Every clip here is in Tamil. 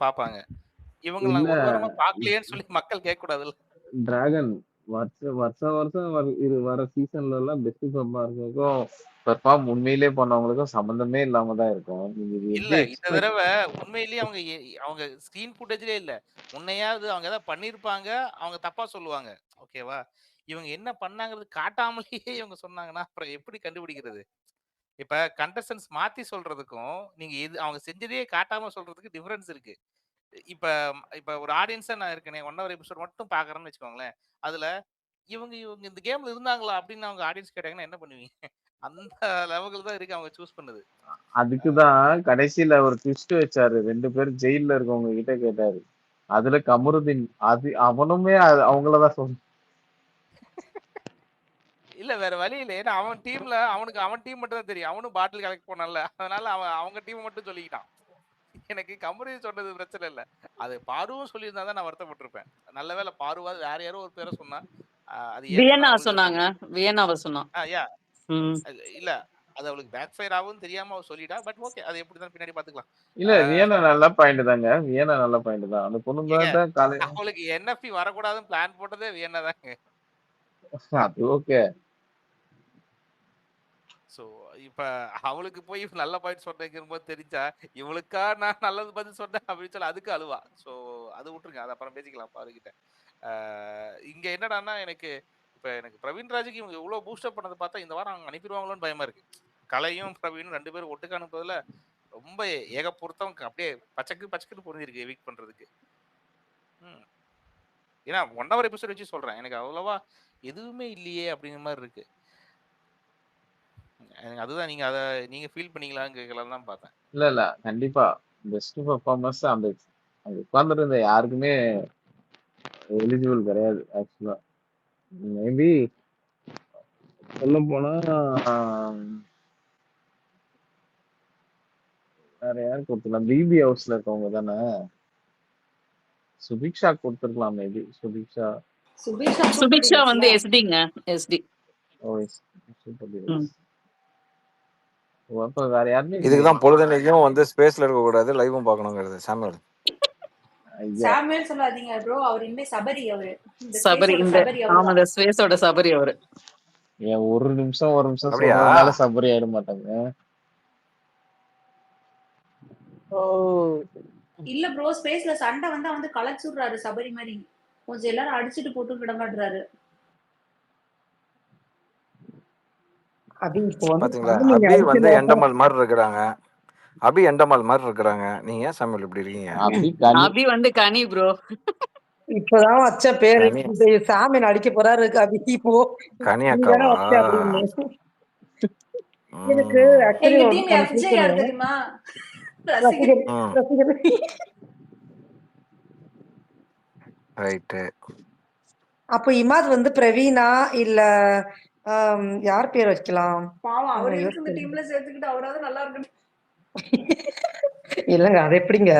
பாப்பாங்க. இவங்கள இல்ல நான் ஒரு வாரமா பார்க்கலையேன்னு சொல்லி மக்கள் கேட்கக்கூடாதுல்ல. டிராகன் வருஷம் இது வர சீசன்லலாம் பெஸ்ட் பெர்ஃபார்மருக்கும் பெர்ஃபார்ம் உண்மையிலேயே பண்ணவங்களுக்கும் சம்மந்தமே இல்லாம தான் இருக்கும். நீங்க இது இல்ல எப்படி இந்த எக்ஸ்பெக்ட் தடவ உண்மையிலேயே அவங்க ஸ்க்ரீன் ஃபுட்டேஜ்லயே இல்ல. முன்னையாவது அவங்க ஏதாவது பண்ணியிருப்பாங்க. அவங்க தப்பா சொல்லுவாங்க. ஓகேவா? இவங்க என்ன பண்ணாங்கிறது காட்டாமலேயே இவங்க சொன்னாங்கன்னா, அப்புறம் எப்படி கண்டுபிடிக்கிறது? இப்ப கண்டஸ்டன்ட்ஸ் மாத்தி சொல்றதுக்கும், நீங்க அவங்க செஞ்சதையே காட்டாம சொல்றதுக்கு டிஃபரன்ஸ் இருக்கு. இப்ப இப்ப ஒரு ஆடியன்ஸா நான் இருக்கேனே, 1 ஹவர் எபிசோட் மட்டும் பார்க்குறேன்னு வச்சுக்கோங்களேன். அதுல இவங்க இவங்க இந்த கேம்ல இருந்தாங்களா? அப்படின்னு அவங்க ஆடியன்ஸ் கேட்டாங்கன்னா என்ன பண்ணுவீங்க? அந்த லெவல்ல தான் இருக்கு அவங்க சூஸ் பண்ணது. அதுக்கு தான் கடைசியில ஒரு ட்விஸ்ட் வச்சாரு. 2 பேரும் ஜெயில்ல இருக்கவங்க கிட்ட கேட்டாரு. அதுல கமருதீன் அவனுமே அவங்கள தான் இல்ல வேற வழி இல்ல. ஏன்னா அவன் டீம்ல அவன் டீம் மட்டும் தான் தெரியும். அவனும் பாட்டில் கலெக்ட் பண்ணான்ல. அதனால அவன் அவங்க டீம் மட்டும் சொல்லிக்கிட்டான். எனக்கு கமருதி சொன்னது பிரச்சனை இல்ல. அது பாருவும் சொல்லியிருந்தா தான் நான் வருத்தப்பட்டுருப்பேன். நல்ல வேளை பாருவாது வேற யாரோ ஒரு பேர சொன்னா. அது ஏற்கனவே வியன்னா அவளுக்கு சொன்னாங்க. வியன்னாவ சொன்னா. யா ம். இல்ல. அது அவளுக்கு பேக் ஃபயர் ஆகும்னு தெரியாம அவ சொல்லிட்டா. But okay. அது எப்படிதான் பின்னாடி பாத்துக்கலாம். இல்ல ஆ வியன்னா நல்ல பாயிண்ட் தாங்க. வியன்னா நல்ல பாயிண்ட் தான். அந்த பொண்ணு ஏங்க தான் காலை அவளுக்கு என்எஃப்டி வரக்கூடாதுன்னு பிளான் போட்டதே வியன்னா தாங்க. அது ஓகே. சோ, இப்ப அவளுக்கு போய் நல்ல பாயிண்ட் சொன்னேங்கும்போது தெரிஞ்சா, இவளுக்கா நான் நல்லது பதில் சொன்னேன் அப்படின்னு சொல்லி அதுக்கு அழுவா. சோ, அது விட்டுருங்க. அது அப்புறம் பேசிக்கலாம் பாருகிட்ட. ஆ இங்க என்னடான்னா எனக்கு பிரவீன் ராஜுக்கு இவங்க இவ்ளோ பூஸ்டப் பண்ணத பார்த்தா இந்த வாரம் அவங்க அனுப்பிருவாங்களோன்னு பயமா இருக்கு. கலையும், பிரவீனும் 2 பேரும் ஒட்டுக்கா அனுப்புறதுல ரொம்ப ஏகப்பொருத்தம் அப்படியே பச்சக்குன்னு பொருந்திருக்கு எவிக்ட் பண்றதுக்கு. ம். ஏன்னா 1 ஹவர் எபிசோட் வச்சு சொல்றேன். எனக்கு அவ்வளவா எதுவுமே இல்லையே அப்படிங்கிற மாரி இருக்கு. எனக்கு அதுதான் நீங்க ஃபீல் பண்ணீங்களான்னு கேட்கலான்னு தான் பார்த்தேன். இல்ல. கண்டிப்பா. பெஸ்ட் பெர்ஃபார்மன்ஸ் அந்த அங்க உட்கார்ந்திருந்த யாருக்குமே எலிஜிபிள் கிடையாது ஆக்சுவலா. மேபி சொல்லப்போனா வேற யார் கொடுத்துக்கலாம்? பிபி ஹவுஸ்ல இருக்கவங்க தானே. சுபிக்ஷா கொடுத்துருக்கலாம் மேபி. சுபிக்ஷா சுபிக்ஷா வந்து எஸ்டிங்க. எஸ்டி. ஓ சூப்பர் டீலக்ஸ். அப்ப வேற யாருமே இதுக்கு இல்லையே. தான் பொழுதன்னைக்கும் வந்து ஸ்பேஸ்ல இருக்க கூடாது, லைவும் பார்க்கணுங்கிறது சாமுவேல். ஐயா சாமுவேல் சொல்லாதீங்க ப்ரோ. அவர் இனிமே சபரி அவரு. சபரி இந்த ஆமா இந்த ஸ்பேஸோட சபரி அவரு. ஏன் ஒரு நிமிஷம் அப்படியா? சொல்றதுனால சபரி ஆயிட மாட்டாங்க. ஓ இல்ல ப்ரோ, ஸ்பேஸ்ல சண்டை வந்தா வந்து கலச்சுடுறாரு சபரி மாதிரி. கொஞ்சம் எல்லாரும் அடிச்சுட்டு போட்டு விட மாட்டாரு. பாத்தீங்களா? அபி வந்து எண்டமல் மாதிரி இருக்கிறாங்க. அபி எண்டமல் மாதிரி இருக்கிறாங்க. நீங்க ஏன் சாமுவேல் இப்படி இருக்கீங்க? அபி வந்து கனி ப்ரோ. இப்பதான் வச்ச பேரு கனி சாமியன் அடிக்க போறாரு அபி. இப்போ கனியாக்காவா? வச்ச அப்படின்னு எனக்கு ம். ஆக்சுவலி எங்க டீம் FJ யார் தெரியுமா? ரசிகர் ம். ரசிகர். ரைட்டு. அப்போ இமாத் வந்து பிரவீனா இல்ல யார் பேர் வைக்கலாம்? பாவம் அவர் எதுக்கு இந்த டீம்ல சேர்த்துக்கிட்டு அவராவது நல்லா இருக்கணும். இல்லங்க அது எப்படிங்க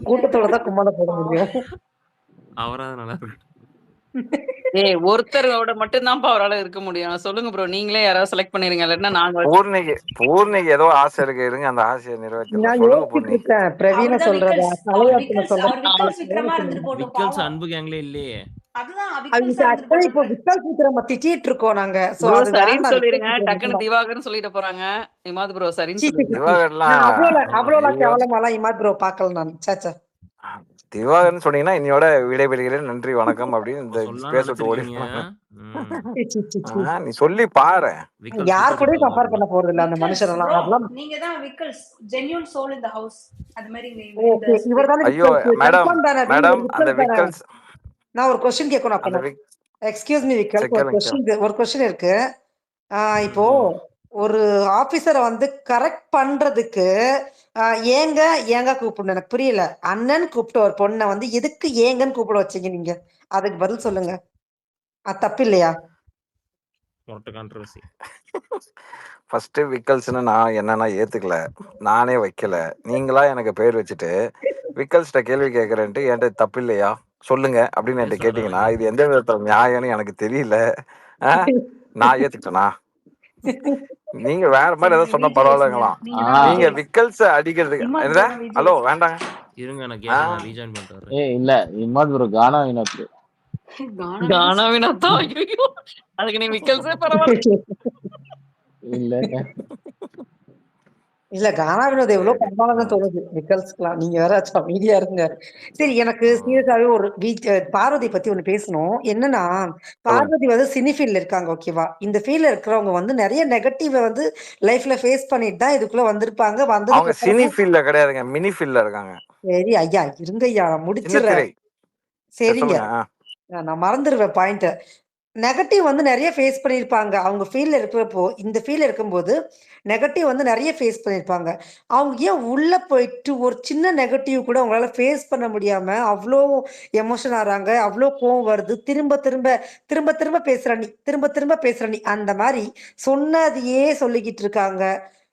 கூட்டத்தோட தான் கும்மாள போட முடியும். அவராவது நல்லா இருக்கு. ஏய் ஒருத்தரோட மட்டும் தான் அவரால இருக்க முடியும். சொல்லுங்க ப்ரோ, நீங்களே யாராவது செலக்ட் பண்ணிருங்க. இல்லன்னா நாங்க பூர்ணிக்கு ஏதோ ஆசை இருக்கு, இருங்க அந்த ஆசையை நிறைவேற்றலாம். நான் சொல்லுங்க யோசிச்சுட்டு பூர்ணி. இருக்கேன் பிரவீனா சொல்றதா தலையாத்துல போட்டோம். விக்கல்ஸ் அன்பு கேங்ல இல்லையே. அதுதான் இப்போ விக்கல்ஸ் விக்ரம திட்டிட்டு இருக்கோம் நாங்க. சோ ப்ரோ அது சரின்னு சொல்லிருங்க. டக்குன்னு திவாகர்னு சொல்லிட்டு போறாங்க. இமாத் ப்ரோ சரின்னு சொல்லிருங்க. திவாகர்லாம் அவ்வளவு கேவலமாலாம் இமாத் ப்ரோ பார்க்கல நான். சாச்சா திவாகர்னு சொன்னீங்கன்னா இன்னையோட விடைபெறுகிறேன், நன்றி வணக்கம் அப்படின்னு இந்த ஸ்பேஸ் விட்டு ஓடி. நீ சொல்லி பாரு. யார் கூட கம்பேர் பண்ண போறது இல்ல அந்த மனுஷரெல்லாம். அதெல்லாம் நீங்க தான் விக்கல்ஸ் genuine soul in the house. அது மாதிரி இவர்தான். ஐயோ மேடம் அந்த விக்கல்ஸ் நான் ஒரு क्वेश्चन கேட்கணும் அப்ப. எக்ஸ்கியூஸ் மீ விக்கல், ஒரு क्वेश्चन இருக்கு. இப்போ ஒரு ஆபீசரை வந்து கரெக்ட் பண்றதுக்கு ஏங்க கூப்பிடணும் எனக்கு புரியல. அண்ணன் கூப்பிட்ட ஒரு பொண்ணை வந்து எதுக்கு ஏங்கன்னு கூப்பிட வச்சீங்க நீங்க? அதுக்கு பதில் சொல்லுங்க. அது தப்பு இல்லையா? ஃபர்ஸ்ட் விக்கல்ஸ்னு நான் என்னன்னா ஏத்துக்கல, நானே வைக்கல. நீங்களா எனக்கு பேர் வச்சுட்டு விக்கல்ஸ்ட கேள்வி கேட்கறேன்ட்டு என்கிட்ட தப்பு இல்லையா சொல்லுங்க அப்படின்னு என்கிட்ட கேட்டீங்கன்னா இது எந்த விதத்துல நியாயம்னு எனக்கு தெரியல. நான் ஏத்துக்கிட்டேனா? நீங்க வேற மாதிரி ஏதாவது சொன்ன பரவாயில்லங்களா? நீங்க விக்கல்ஸ் அடிக்கிறதுக்கு ஹலோ வேண்டாங்க இருங்க நான் ஆ கேட்டேன், நான் ரீஜாயின் பண்ணிட்டு வரேன். ஏய் இல்ல இமாத் ப்ரோ கானா வினோத் கானா கானா வினோத்தா? ஐயோ! அதுக்கு நீ விக்கல்ஸே பரவாயில்ல. இல்லங்க இல்ல கானா வினோத் எவ்வளவு சரி பரவாயில்லன்னு தோணுது விக்கல்ஸ்க்குலாம். நீங்க வேற அமைதியா இருங்க. சரி எனக்கு சீரியஸாவே ஒரு பார்வதி பத்தி ஒண்ணு பேசணும். என்னன்னா சொல்லுங்க. பார்வதி வந்து சினி ஃபீல்ட்ல இருக்காங்க, ஓகேவா? இந்த ஃபீல்ட்ல இருக்கிறவங்க வந்து நிறைய நெகட்டிவ் வந்து லைஃப்ல ஃபேஸ் பண்ணிட்டு தான் இதுக்குள்ள வந்திருப்பாங்க. அவங்க வந்ததுக்கு சினி அப்புறமா ஃபீல்ட்ல கிடையாதுங்க, மினி ஃபீல்ட்ல இருக்காங்க. சரி ஐயா இருங்க ஐயா, நான் சின்ன முடிச்சிடுறேன். திரை. சரி சரிங்க, சொல்லுங்க. நான் மறந்துடுவேன் பாயிண்ட். நெகட்டிவ் வந்து நிறைய ஃபேஸ் பண்ணியிருப்பாங்க அவங்க ஃபீல்ட்ல இருக்கிறப்போ. இந்த ஃபீல்ட்ல இருக்கும்போது நெகட்டிவ் வந்து நிறைய ஃபேஸ் பண்ணியிருப்பாங்க. அவங்க ஏன் உள்ள போயிட்டு ஒரு சின்ன நெகட்டிவ் கூட அவங்களால ஃபேஸ் பண்ண முடியாம அவ்வளோ எமோஷன் ஆறாங்க, அவ்வளோ கோவம் வருது, திரும்ப திரும்ப திரும்ப திரும்ப பேசுற நீ, திரும்ப திரும்ப பேசுற நீ, அந்த மாதிரி சொன்னதையே சொல்லிக்கிட்டு இருக்காங்க.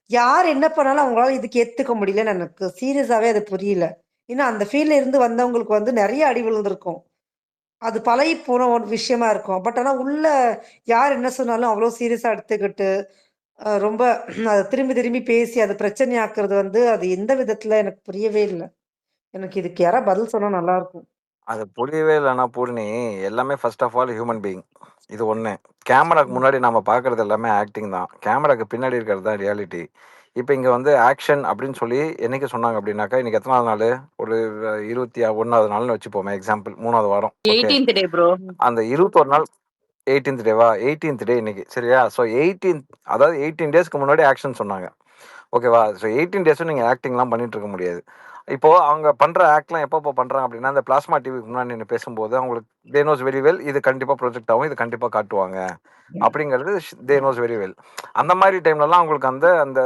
யார் என்ன பண்ணாலும் அவங்களால இதுக்கு ஏத்துக்க முடியலன்னு எனக்கு சீரியஸாவே அது புரியல. ஏன்னா அந்த ஃபீல்ட்ல இருந்து வந்தவங்களுக்கு வந்து நிறைய அடி விழுந்திருக்கும், அது பழகி போன ஒரு விஷயமா இருக்கும். பட் ஆனா உள்ள யார் என்ன சொன்னாலும் அவ்வளோ சீரியஸா எடுத்துக்கிட்டு ரொம்ப அதை திரும்பி திரும்பி பேசி அது பிரச்சனையாக்குறது வந்து அது எந்த விதத்துல எனக்கு புரியவே இல்லை. எனக்கு இதுக்கு யாரா பதில் சொன்னா நல்லா இருக்கும். அது புரியவே இல்லைன்னா பூர்ணி, எல்லாமே first of all human being. இது ஒன்று. கேமராக்கு முன்னாடி நம்ம பார்க்குறது எல்லாமே ஆக்டிங் தான், கேமராக்கு பின்னாடி இருக்கிறது தான் ரியாலிட்டி. இப்போ இங்கே வந்து ஆக்ஷன் அப்படின்னு சொல்லி என்னைக்கு சொன்னாங்க அப்படின்னாக்கா, இன்னைக்கு எத்தனாவது நாள்? ஒரு 21வது நாள்னு வச்சுப்போமே, எக்ஸாம்பிள் 3வது வாரம். ஓகே, 18th டே ப்ரோ. அந்த 21 நாள் 18th டேவா? 18th டே இன்னைக்கு, சரியா? ஸோ 18, அதாவது 18 டேஸ்க்கு முன்னாடி ஆக்ஷன் சொன்னாங்க, ஓகேவா? ஸோ 18 டேஸும் நீங்கள் ஆக்டிங்லாம் பண்ணிட்டு இருக்க முடியாது. இப்போ அவங்க பண்ற ஆக்ட்லாம் எப்போ பண்றாங்க அப்படின்னா, அந்த பிளாஸ்மா டிவிக்கு முன்னாடி நின்று பேசும்போது அவங்களுக்கு தே நோஸ் வெரி வெல் இது கண்டிப்பா ப்ரொஜெக்ட் ஆகும், இது கண்டிப்பா காட்டுவாங்க அப்படிங்கிறது தே நோஸ் வெரி வெல். அந்த மாதிரி டைம்லலாம் அவங்களுக்கு அந்த அந்த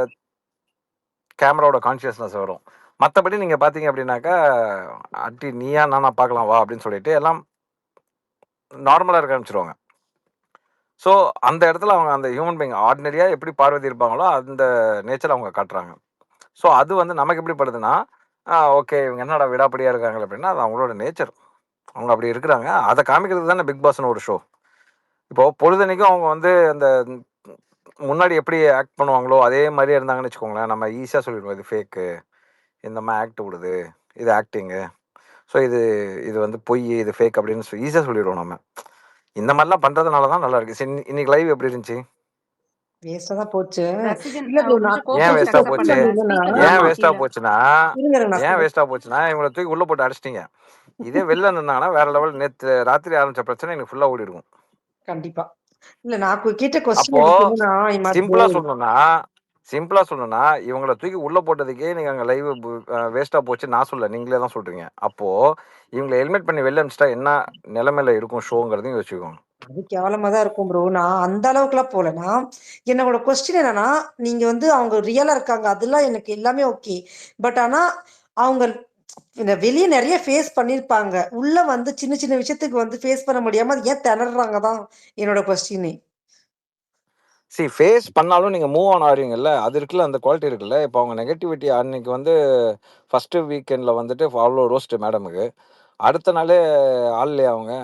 கேமராவோட கான்சியஸ்னஸ் வரும். மற்றபடி நீங்கள் பார்த்தீங்க அப்படின்னாக்கா, அட்டி நீயா நானா பார்க்கலாம் வா அப்படின்னு சொல்லிட்டு எல்லாம் நார்மலாக இருக்க ஆரம்பிச்சிருவாங்க. ஸோ அந்த இடத்துல அவங்க அந்த ஹியூமன் பீயிங் ஆர்டினரியாக எப்படி பார்வதி இருப்பாங்களோ அந்த நேச்சர் அவங்க காட்டுறாங்க. ஸோ அது வந்து நமக்கு எப்படி படுதுன்னா, ஓகே இவங்க என்னடா விடாப்படியாக இருக்காங்க அப்படின்னா, அது அவங்களோட நேச்சர், அவங்க அப்படி இருக்கிறாங்க. அதை காமிக்கிறது தானே பிக் பாஸ்னு ஒரு ஷோ. இப்போ பொழுதனைக்கும் அவங்க வந்து அந்த முன்னாடி எப்படி ஆக்ட் பண்ணுவாங்களோ அதே மாதிரியே இருந்தாங்கன்னு வச்சுக்கோங்களேன், நம்ம ஈஸியாக சொல்லிடுவோம் இது ஃபேக்கு, இந்த மாதிரி ஆக்ட் விடுது, இது ஆக்டிங்கு, ஸோ இது இது வந்து பொய், இது ஃபேக் அப்படின்னு ஈஸியாக சொல்லிடுவோம் நம்ம. இந்த மாதிரிலாம் பண்ணுறதுனால தான் நல்லா இருக்கு. சரி இன்னைக்கு லைவ் எப்படி இருந்துச்சு? வேஸ்டா தான் போச்சு. ரசிகன் இல்ல bro, ஒரு நான் நிமிஷம் ஏன் கோகுல் வேஸ்டா அக்செப்ட் போச்சு? பண்ணாங்க. என்னன்னா, ஸ்பீக்கர் ஏன் தான் வேஸ்டா கீழே. போச்சுன்னா இருங்க நான் ஏன் சொல்றேன். வேஸ்டா போச்சுன்னா இவங்களை தூக்கி உள்ள போட்டு அடிச்சிட்டீங்க. இதே வெளில இருந்தாங்கன்னா வேற லெவல். நேற்று ராத்திரி ஆரம்பிச்ச பிரச்சனை எனக்கு ஃபுல்லா ஓடி இருக்கும். கண்டிப்பா. இல்ல நான் கேட்ட அப்போ கொஸ்டின் எனக்கு என்னன்னா சிம்பிளா சொல்லணும்னா இவங்களை தூக்கி உள்ள போட்டதுக்கே நீங்க அங்க லைவ் வேஸ்டா போச்சு நான் சொல்ல, நீங்களே தான் சொல்றீங்க. அப்போ இவங்களை ஹெல்மெட் பண்ணி வெளில அனுப்பிச்சிட்டா என்ன நிலைமையில இருக்கும் ஷோங்கிறதையும் யோசிச்சுக்கோங்க. அது கேவலமா தான் இருக்கும் ப்ரோ. நான் அந்த அளவுக்குலாம் போலனா, என்னோட கொஸ்டின் என்னன்னா, நீங்க வந்து அவங்க ரியலா இருக்காங்க, அதெல்லாம் எனக்கு எல்லாமே ஓகே. பட் ஆனா அவங்க வெளியே நிறைய ஃபேஸ் பண்ணிருப்பாங்க, உள்ள வந்து சின்ன சின்ன விஷயத்துக்கு வந்து ஃபேஸ் பண்ண முடியாம அது ஏன் திணறாங்க தான் என்னோட கொஸ்டினே. ஃபேஸ் பண்ணாலும் நீங்க மூவ் ஆன் ஆறீங்கல்ல, அது இருக்குல்ல, அந்த குவாலிட்டி இருக்குல்ல. இப்போ அவங்க நெகட்டிவிட்டி அன்னைக்கு வந்து ஃபர்ஸ்ட் வீக்கெண்ட்ல வந்துட்டு அவ்வளோ ரோஸ்ட் மேடமுக்கு, அடுத்த நாளே ஆள் இல்லையா அவங்க?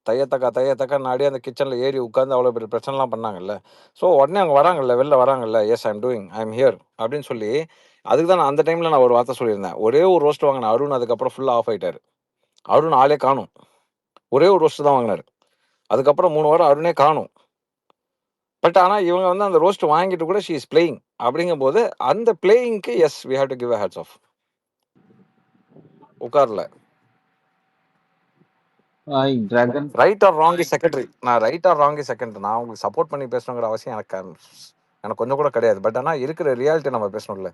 தையத்தக்கா நாடி அந்த கிச்சனில் ஏறி உட்காந்து அவ்வளோ பெரிய பிரச்சனைலாம் பண்ணாங்கல்ல. ஸோ உடனே அவங்க வராங்கல்ல, வெளில வராங்கல்ல, yes I'm doing, I'm here அப்படின்னு சொல்லி. அதுக்கு தான் நான் அந்த டைமில் நான் ஒரு வார்த்தை சொல்லியிருந்தேன். ஒரே ஒரு ரோஸ்ட் வாங்கினேன் அருண், அதுக்கப்புறம் ஃபுல்லாக ஆஃப் ஆயிட்டாரு. அருண் ஆளே காணும், ஒரே ஒரு ரோஸ்ட் தான் வாங்கினாரு. அதுக்கப்புறம் 3 வாரம் அருணே காணும். பட் ஆனால் இவங்க வந்து அந்த ரோஸ்ட் வாங்கிட்டு கூட ஷீ இஸ் பிளேயிங். அப்படிங்கும்போது அந்த பிளேயிங்க்கு yes we have to give a hats off. உட்கார்ல டிராகன் right or wrong is secondary. நான் right or wrong is secondary. நான் உங்களுக்கு சப்போர்ட் பண்ணி பேசணுங்கிற அவசியம் எனக்கு கொஞ்சம் கூட கிடையாது. பட் ஆனால் இருக்கிற ரியாலிட்டி நம்ம பேசணும்ல.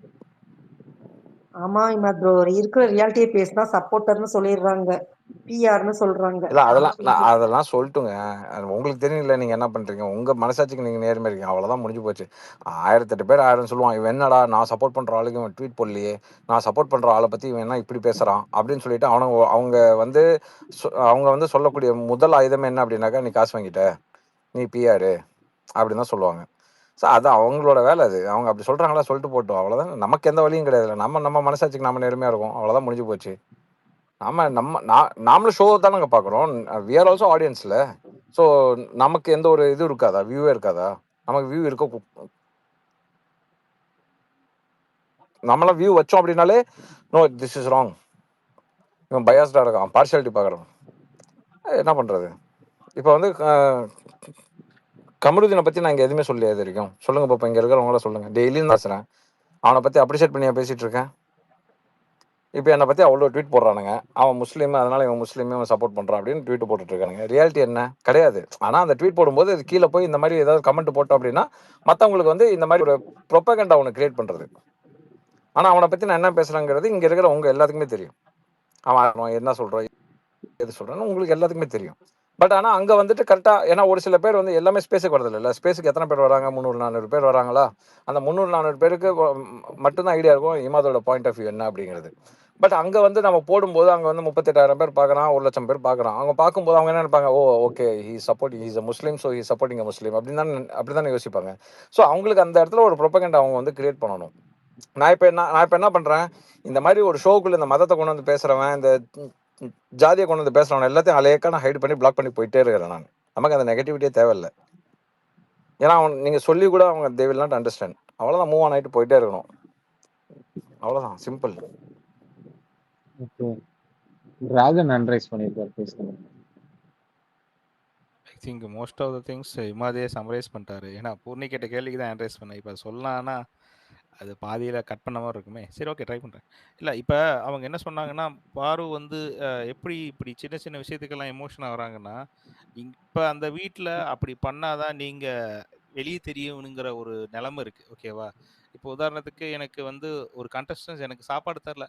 ஆமா இமாத் ப்ரோ, இருக்கிற ரியாலிட்டியை பேசினா சப்போர்ட்டர்னு சொல்லிடுறாங்க, பிஆர்னு சொல்றாங்க. இல்லை அதெல்லாம் சொல்லட்டுங்க. உங்களுக்கு தெரியல நீங்கள் என்ன பண்ணுறீங்க, உங்கள் மனசாட்சிக்கு நீங்கள் நேர்மை இருக்கீங்க, அவ்வளோதான், முடிஞ்சு போச்சு. 1008 பேர் 1000 சொல்லுவான், இவன் என்னடா நான் சப்போர்ட் பண்ணுற ஆளுக்கு இவன் ட்வீட் போடலையே, நான் சப்போர்ட் பண்ணுற ஆளை பற்றி இவன் என்ன இப்படி பேசுகிறான் அப்படின்னு சொல்லிட்டு அவங்க வந்து சொல்லக்கூடிய முதல் ஆயுதம் என்ன அப்படின்னாக்கா, நீ காசு வாங்கிட்ட, நீ பிஆர் அப்படின்னு தான் சொல்லுவாங்க. ஸோ அது அவங்களோட வேலை. அது அவங்க அப்படி சொல்கிறாங்களா, சொல்லிட்டு போட்டோம், அவ்வளோதான். நமக்கு எந்த வழியும் கிடையாது. நம்ம மனசாட்சிக்கு நம்ம நேர்மையாக இருக்கும், அவ்வளோதான், முடிஞ்சு போச்சு. நாமளும் ஷோ தானங்க பார்க்குறோம், வி ஆர் ஆல்சோ ஆடியன்ஸில். ஸோ நமக்கு எந்த ஒரு இது இருக்காதா, வியூவே இருக்காதா? நமக்கு வியூ இருக்க நம்மளாம் வியூ வச்சோம் அப்படின்னாலே நோ திஸ் இஸ் ராங், இவன் பயாஸ்டாக இருக்கான், பார்ஷியாலிட்டி பார்க்குறான். என்ன பண்ணுறது? இப்போ வந்து கமருதீனை பற்றி நான் இங்கே எதுவுமே சொல்லியா இது வரைக்கும்? சொல்லுங்கள் பாப்பா, இங்கே இருக்கிறவங்கள சொல்லுங்கள். டெய்லியும் பேசுகிறேன், அவனை பற்றி அப்ரிஷியேட் பண்ணியா பேசிகிட்டு இருக்கேன். இப்போ என்னை பற்றி அவ்வளோ ட்வீட் போடுறானுங்க, அவன் முஸ்லீம் அதனால் இவன் முஸ்லீமே அவன் சப்போர்ட் பண்ணுறான் அப்படின்னு ட்வீட் போட்டுட்ருக்கானுங்க. ரியாலிட்டி என்ன? கிடையாது. ஆனால் அந்த ட்வீட் போடும்போது அது கீழே போய் இந்த மாதிரி ஏதாவது கமெண்ட் போட்டோம் அப்படின்னா மற்றவங்களுக்கு வந்து இந்த மாதிரி ஒரு ப்ரொபகண்டா அவனை கிரியேட் பண்ணுறது. ஆனால் அவனை பற்றி நான் என்ன பேசுகிறேங்கிறது இங்கே இருக்கிற உங்கள் எல்லாத்துக்குமே தெரியும். அவன் என்ன சொல்கிறான் எது சொல்கிறான்னு உங்களுக்கு எல்லாத்துக்குமே தெரியும். பட் ஆனால் அங்கே வந்துட்டு கரெக்டாக, ஏன்னா ஒரு சில பேர் வந்து எல்லாமே ஸ்பேஸுக்கு வரதில்லை. ஸ்பேஸுக்கு எத்தனை பேர் வராங்க? 300-400 பேர் வராங்களா? அந்த 300-400 பேருக்கு மட்டும்தான் ஐடியா இருக்கும் இமாதோட பாயிண்ட் ஆஃப் வியூ என்ன அப்படிங்கிறது. பட் அங்கே வந்து நம்ம போடும்போது அங்கே வந்து 38,000 பேர் பார்க்குறான், 1,00,000 பேர் பார்க்குறான். அவங்க பார்க்கும்போது அவங்க என்ன நினைப்பாங்க, oh okay he's a Muslim, so he's supporting a Muslim அப்படி தானே யோசிப்பாங்க. ஸோ அவங்களுக்கு அந்த இடத்துல ஒரு ப்ரொபகண்டா அவங்க வந்து கிரியேட் பண்ணணும். நான் இப்போ என்ன பண்ணுறேன், இந்த மாதிரி ஒரு ஷோக்குள்ள இந்த மதத்தை கொண்டு வந்து பேசுகிறவன், இந்த ஜாதியை கொண்டு வந்து பேசுகிறவன் எல்லாத்தையும் அலையக்கா நான் ஹைட் பண்ணி பிளாக் பண்ணி போயிட்டே இருக்கிறேன். நான் நமக்கு அந்த நெகட்டிவிட்டியே தேவையில்லை. ஏன்னா நீங்கள் சொல்லி கூட அவங்க தே வில் நாட் அண்டர்ஸ்டாண்ட். அவ்வளோதான், மூவ் ஆன் ஆகிட்டு போயிட்டே இருக்கணும். அவ்வளோதான், சிம்பிள். ஓகே, டிராகன் அன்ரைஸ் பண்ணியிருக்காரு, பேசுங்க. I think most of the things இமாதே சம்மரைஸ் பண்ணிட்டாரு. ஏன்னா பூர்ணி கேட்ட கேள்விக்கு தான் அன்ரைஸ் பண்ணேன். இப்போ சொல்லலாம்னா அது பாதியில் கட் பண்ண மாதிரி இருக்குமே. சரி, ஓகே, ட்ரை பண்ணுறேன். இல்லை, இப்போ அவங்க என்ன சொன்னாங்கன்னா, பாரு வந்து எப்படி இப்படி சின்ன சின்ன விஷயத்துக்கெல்லாம் எமோஷன் ஆகுறாங்கன்னா, இப்போ அந்த வீட்டில் அப்படி பண்ணாதான் நீங்கள் வெளியே தெரியணுங்கிற ஒரு நிலைமை இருக்குது. ஓகேவா? இப்போ உதாரணத்துக்கு எனக்கு வந்து ஒரு கண்டஸ்டன்ஸ் எனக்கு சாப்பாடு தரல,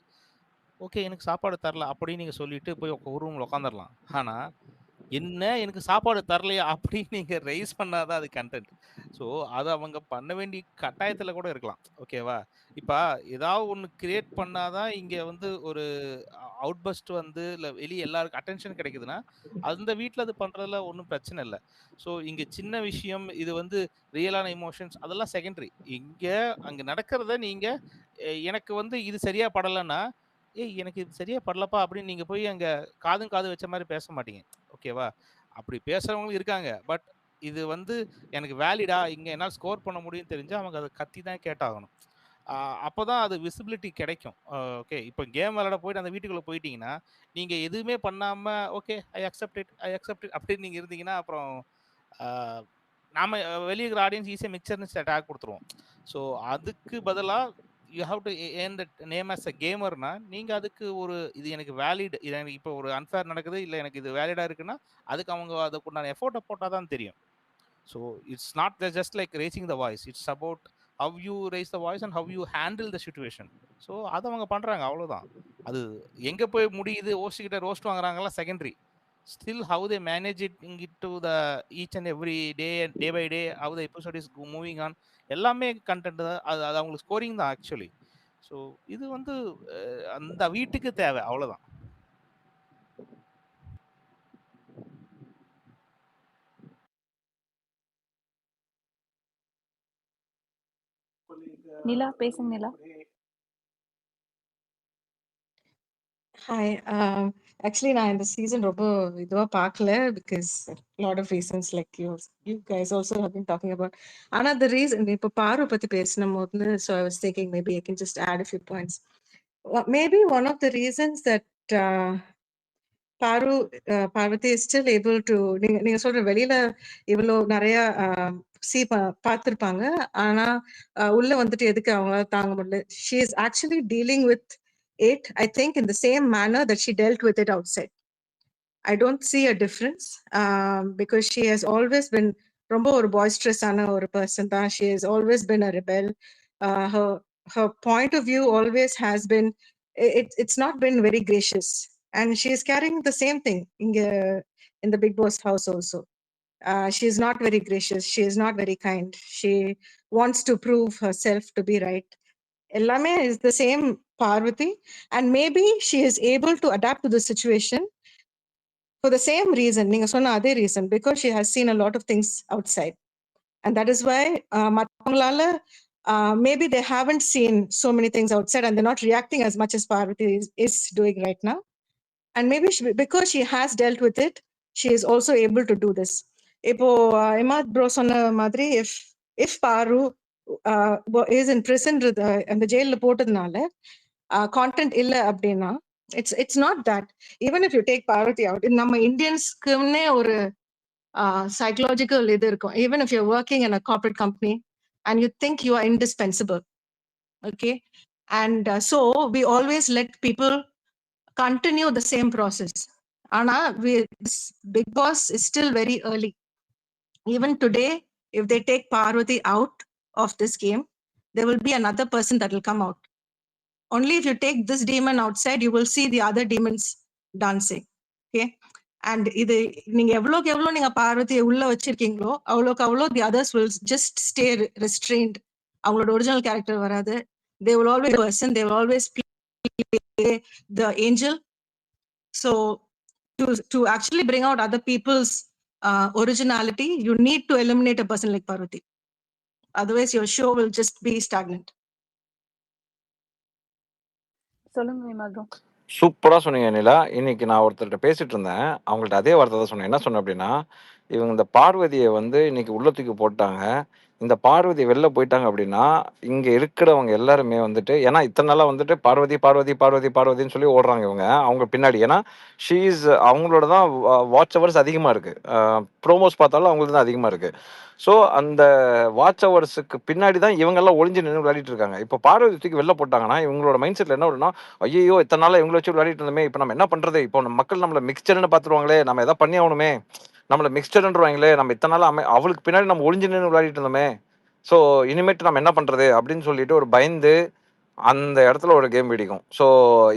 ஓகே எனக்கு சாப்பாடு தரல அப்படின்னு நீங்கள் சொல்லிட்டு போய் ஒரு ரூமில் உட்காந்துடலாம். ஆனால் என்ன எனக்கு சாப்பாடு தரலையா அப்படின்னு நீங்கள் ரைஸ் பண்ணாதான் அது கண்டென்ட். ஸோ அது அவங்க பண்ண வேண்டிய கட்டாயத்தில் கூட இருக்கலாம். ஓகேவா? இப்போ ஏதாவது ஒன்று கிரியேட் பண்ணாதான் இங்கே வந்து ஒரு அவுட்பஸ்ட் வந்து இல்லை வெளியே எல்லாருக்கும் அட்டென்ஷன் கிடைக்குதுன்னா அந்த வீட்டில் அது பண்ணுறதுல ஒன்றும் பிரச்சனை இல்லை. ஸோ இங்கே சின்ன விஷயம் இது வந்து ரியலான இமோஷன்ஸ் அதெல்லாம் செகண்டரி. இங்கே அங்கே நடக்கிறத நீங்கள் எனக்கு வந்து இது சரியாக படலைன்னா, ஏய் எனக்கு இது சரியா படலப்பா அப்படின்னு நீங்க போய் அங்க காதும் காது வச்ச மாதிரி பேச மாட்டீங்க. ஓகேவா? அப்படி பேசுறவங்களும் இருக்காங்க. பட் இது வந்து எனக்கு வேலிடா, இங்க என்னால ஸ்கோர் பண்ண முடியும்னு தெரிஞ்சா அவங்க அதை கத்தி தான் கேட்டாகணும். அப்போதான் அது விசிபிலிட்டி கிடைக்கும். ஓகே, இப்போ கேம் விளையாட போயிட்டு அந்த வீட்டுக்குள்ள போயிட்டீங்கன்னா நீங்க எதுவுமே பண்ணாம ஓகே ஐ அக்செப்ட் இட் அப்படின்னு நீங்க இருந்தீங்கன்னா அப்புறம் நாம வெளியே இருக்கிற ஆடியன்ஸ் ஈஸியாக மிக்சர்னு டேக் கொடுத்துருவோம். ஸோ அதுக்கு பதிலாக you have to earn that name as a கேமர்னா நீங்கள் அதுக்கு ஒரு இது எனக்கு வேலிட், இது எனக்கு இப்போ ஒரு அன்ஃபேர் நடக்குது இல்லை எனக்கு இது வேலிடாக இருக்குன்னா அதுக்கு அவங்க அதுக்குண்டான எஃபோர்ட்டை போட்டால் தான் தெரியும். So it's not just like raising the voice, it's about how you raise the voice and how you handle the situation. So அதை அவங்க பண்ணுறாங்க, அவ்வளோதான். அது எங்கே போய் முடியுது, ஓஸ்ட்கிட்ட ரோஸ்ட் வாங்குறாங்கலாம் secondary. Still how they manage it to the each and every day and day by day how the episode is moving on எல்லாமே கண்டென்ட் தான். அது அது அவங்களுக்கு ஸ்கோரிங் தான் ஆக்சுவலி. ஸோ இது வந்து அந்த வீட்டுக்கு தேவை, அவ்வளோதான். நிலா பேசுங்க நிலா. ஹாய். ஆக்சுவலி நான் இந்த சீசன் ரொம்ப இதுவா பார்க்கல because lot of reasons like you guys also have been talking about. ஆனால் அந்த ரீசன் இப்போ பார்வை பற்றி பேசின போது so I was thinking maybe I can just add a few points. Maybe one of the reasons that Parvathi is still able to நீங்க சொல்ற வெளியில இவ்வளோ நிறைய பார்த்துருப்பாங்க, ஆனா உள்ள வந்துட்டு எதுக்கு அவங்களால தாங்க முடியல. She is actually dealing with it, I think, in the same manner that she dealt with it outside. I don't see a difference because she has always been romba or boisterous ana or person da. She has always been a rebel. Her point of view always has been, it's not been very gracious, and she is carrying the same thing in the Big Boss house also. She is not very gracious, she is not very kind, she wants to prove herself to be right. Ellame is the same Parvati, and maybe she is able to adapt to the situation for the same reason, ninga sonna adhe reason, because she has seen a lot of things outside, and that is why matavangalaala maybe they haven't seen so many things outside and they're not reacting as much as Parvati is doing right now. And maybe because she has dealt with it, she is also able to do this. Ipo Imad bro sonna madri, if Paru is in prison அந்த ஜெயில போட்டதுனால கான்டென்ட் இல்ல அப்படின்னா it's not that. Even if you take Parvathi out, நம்ம இந்தியன்ஸ்க்குன்னே ஒரு psychological இது இருக்கும். Even if you're working in a corporate company and you think you are indispensable, okay, and so we always let people continue the same process. Ana this Big Boss is still very early. Even today, if they take Parvati out of this game, there will be another person that will come out. Only if you take this demon outside, you will see the other demons dancing. Okay. And இது நீங்க எவ்வளோக்கு எவ்வளோ நீங்க பார்வதியை உள்ள வச்சிருக்கீங்களோ அவ்வளோக்கு அவ்வளோ the others will just stay restraint. அவங்களோட ஒரிஜினல் கேரக்டர் வராது. They will always person, they will always play the angel. So to actually bring out other people's originality, you need to eliminate a person like Parvati. Otherwise your show will just be stagnant. சொல்லுங்க விமாகம். சூப்பரா சொன்னீங்க நிலா. இன்னைக்கு நான் ஒருத்தர்கிட்ட பேசிட்டு இருந்தேன். அவங்கள்ட்ட அதே வார்த்தை தான் சொன்னேன். என்ன சொன்னேன் அப்படின்னா, இவங்க இந்த பார்வதியை வந்து இன்னைக்கு உள்ள தூக்கி போட்டாங்க. இந்த பார்வதி வெளில போயிட்டாங்க அப்படின்னா, இங்க இருக்கிறவங்க எல்லாருமே வந்துட்டு, ஏன்னா இத்தனை நாளா வந்துட்டு பார்வதி பார்வதி பார்வதி பார்வதின்னு சொல்லி ஓடுறாங்க இவங்க அவங்க பின்னாடி. ஏன்னா அவங்களோட தான் வாட்ச் ஹவர்ஸ் அதிகமா இருக்கு. ப்ரோமோஸ் பார்த்தாலும் அவங்களுக்கு தான் அதிகமா இருக்கு. ஸோ அந்த வாட்ச் ஹவர்ஸுக்கு பின்னாடி தான் இவங்கெல்லாம் ஒளிஞ்சு நின்று விளையாடிட்டு இருக்காங்க. இப்போ பார்வதி தூக்கி வெளில போட்டாங்கன்னா இவங்களோட மைண்ட் செட்டில் என்ன வரும்னா, ஐயோ இத்தனை நாளாக இவங்களை வச்சு விளையாடிட்டு இருந்தோமே, இப்போ நம்ம என்ன பண்ணுறது, இப்போ நம்ம மக்கள் நம்மளை மிக்சர்னு பார்த்துருவாங்களே, நம்ம எதாவது பண்ணி ஆகணுமே, நம்மளை மிக்சர்ன்றவாங்களே, நம்ம இத்தனை நாள் அவளுக்கு பின்னாடி நம்ம ஒளிஞ்சு நின்று விளையாடிட்டு இருந்தோமே, ஸோ இனிமேட்டு நம்ம என்ன பண்ணுறது அப்படின்னு சொல்லிட்டு ஒரு பயந்து அந்த இடத்துல ஒரு கேம் பிடிக்கும். ஸோ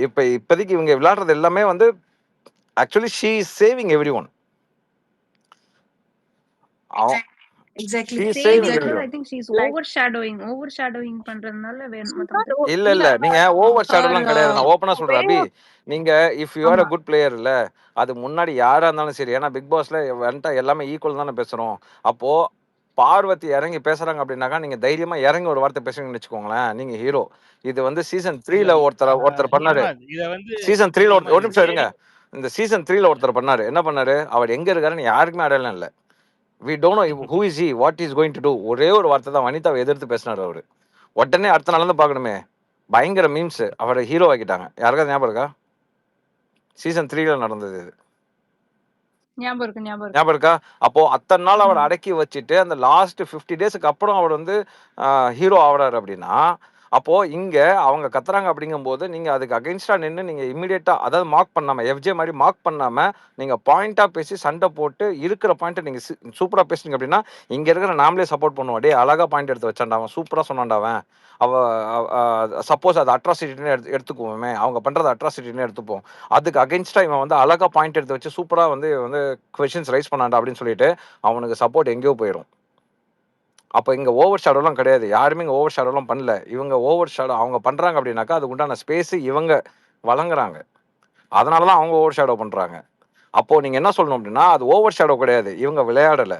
இப்போதைக்கு இவங்க விளையாடுறது எல்லாமே வந்து actually she is saving every one. Exactly. I think she's overshadowing பண்றதுனால இல்ல நீங்க ஓவர் ஷேடோலாம் கிடையாது. நான் ஓபனா சொல்றேன் அபி, நீங்க if you are a good player இல்ல, அது முன்னாடி யாரா இருந்தாலும் சரி, ஏன்னா பிக் பாஸ்ல வந்துட்டா எல்லாமே ஈக்குவல் தானே பேசுறோம். அப்போ பார்வதி இறங்கி பேசுறாங்க அப்படின்னாக்கா நீங்க தைரியமா இறங்கி ஒரு வார்த்தை பேசுறீங்கன்னு வச்சுக்கோங்களேன், நீங்க ஹீரோ. இது வந்து சீசன் 3ல ஒருத்தர் பண்ணாரு. சீசன் 3ல ஒரு நிமிஷம் இருங்க. இந்த சீசன் 3ல ஒருத்தர் பண்ணாரு. என்ன பண்ணாரு, அவர் எங்க இருக்காருன்னு யாருக்குமே அடையாளம் இல்ல. we don't know who is he, what he is going to do. ஒரே ஒரு வார்த்தை தான் வனிதாவை எதிர்த்து பேசினாரு அவரு. உடனே அடுத்த நாள் பார்க்கணுமே, பயங்கர மீம்ஸ், அவரை ஹீரோ ஆக்கிட்டாங்க. யாருக்காவது ஞாபகம் இருக்கா? சீசன் 3ல நடந்தது இது. ஞாபகம் இருக்கா? அப்போ அத்தனை நாள் அவர் அடக்கி வச்சுட்டு அந்த லாஸ்ட் 50 டேஸ்க்கு அப்புறம் அவர் வந்து ஹீரோ ஆகிறாரு அப்படின்னா, அப்போ இங்க அவங்க கத்துறாங்க அப்படிங்கும்போது நீங்க அதுக்கு அகைன்ஸ்டா நின்று நீங்க இமீடியட்டா, அதாவது மார்க் பண்ணாம, எஃப்ஜே மாதிரி மார்க் பண்ணாம நீங்க பாயிண்டா பேசி சண்டை போட்டு இருக்கிற பாயிண்ட்டை நீங்க சூப்பரா பேசுனீங்க அப்படின்னா இங்க இருக்கிற நாமளே சப்போர்ட் பண்ணுவோம். டே அழகா பாயிண்ட் எடுத்து வச்சாண்டா அவன், சூப்பரா சொன்னாண்டாவன், சப்போஸ் அது அட்ராசிட்டின்னு எடுத்துக்குவோமே, அவங்க பண்றது அட்ராசிட்டின்னு எடுத்துப்போம். அதுக்கு அகைன்ஸ்டா இவன் வந்து அழகா பாயிண்ட் எடுத்து வச்சு சூப்பரா வந்து கொஸ்டின்ஸ் ரைஸ் பண்ணாண்டா அப்படின்னு சொல்லிட்டு அவனுக்கு சப்போர்ட் எங்கேயோ போயிடும். அப்போ இங்கே ஓவர் ஷேடோலாம் கிடையாது. யாருமே இங்கே ஓவர் ஷேடோலாம் பண்ணல. இவங்க ஓவர் ஷேடோ அவங்க பண்ணுறாங்க அப்படின்னாக்கா அதுக்கு உண்டான ஸ்பேஸு இவங்க வழங்குறாங்க. அதனால தான் அவங்க ஓவர் ஷேடோ பண்ணுறாங்க. அப்போது நீங்கள் என்ன சொல்லணும் அப்படின்னா, அது ஓவர் ஷேடோ கிடையாது. இவங்க விளையாடலை,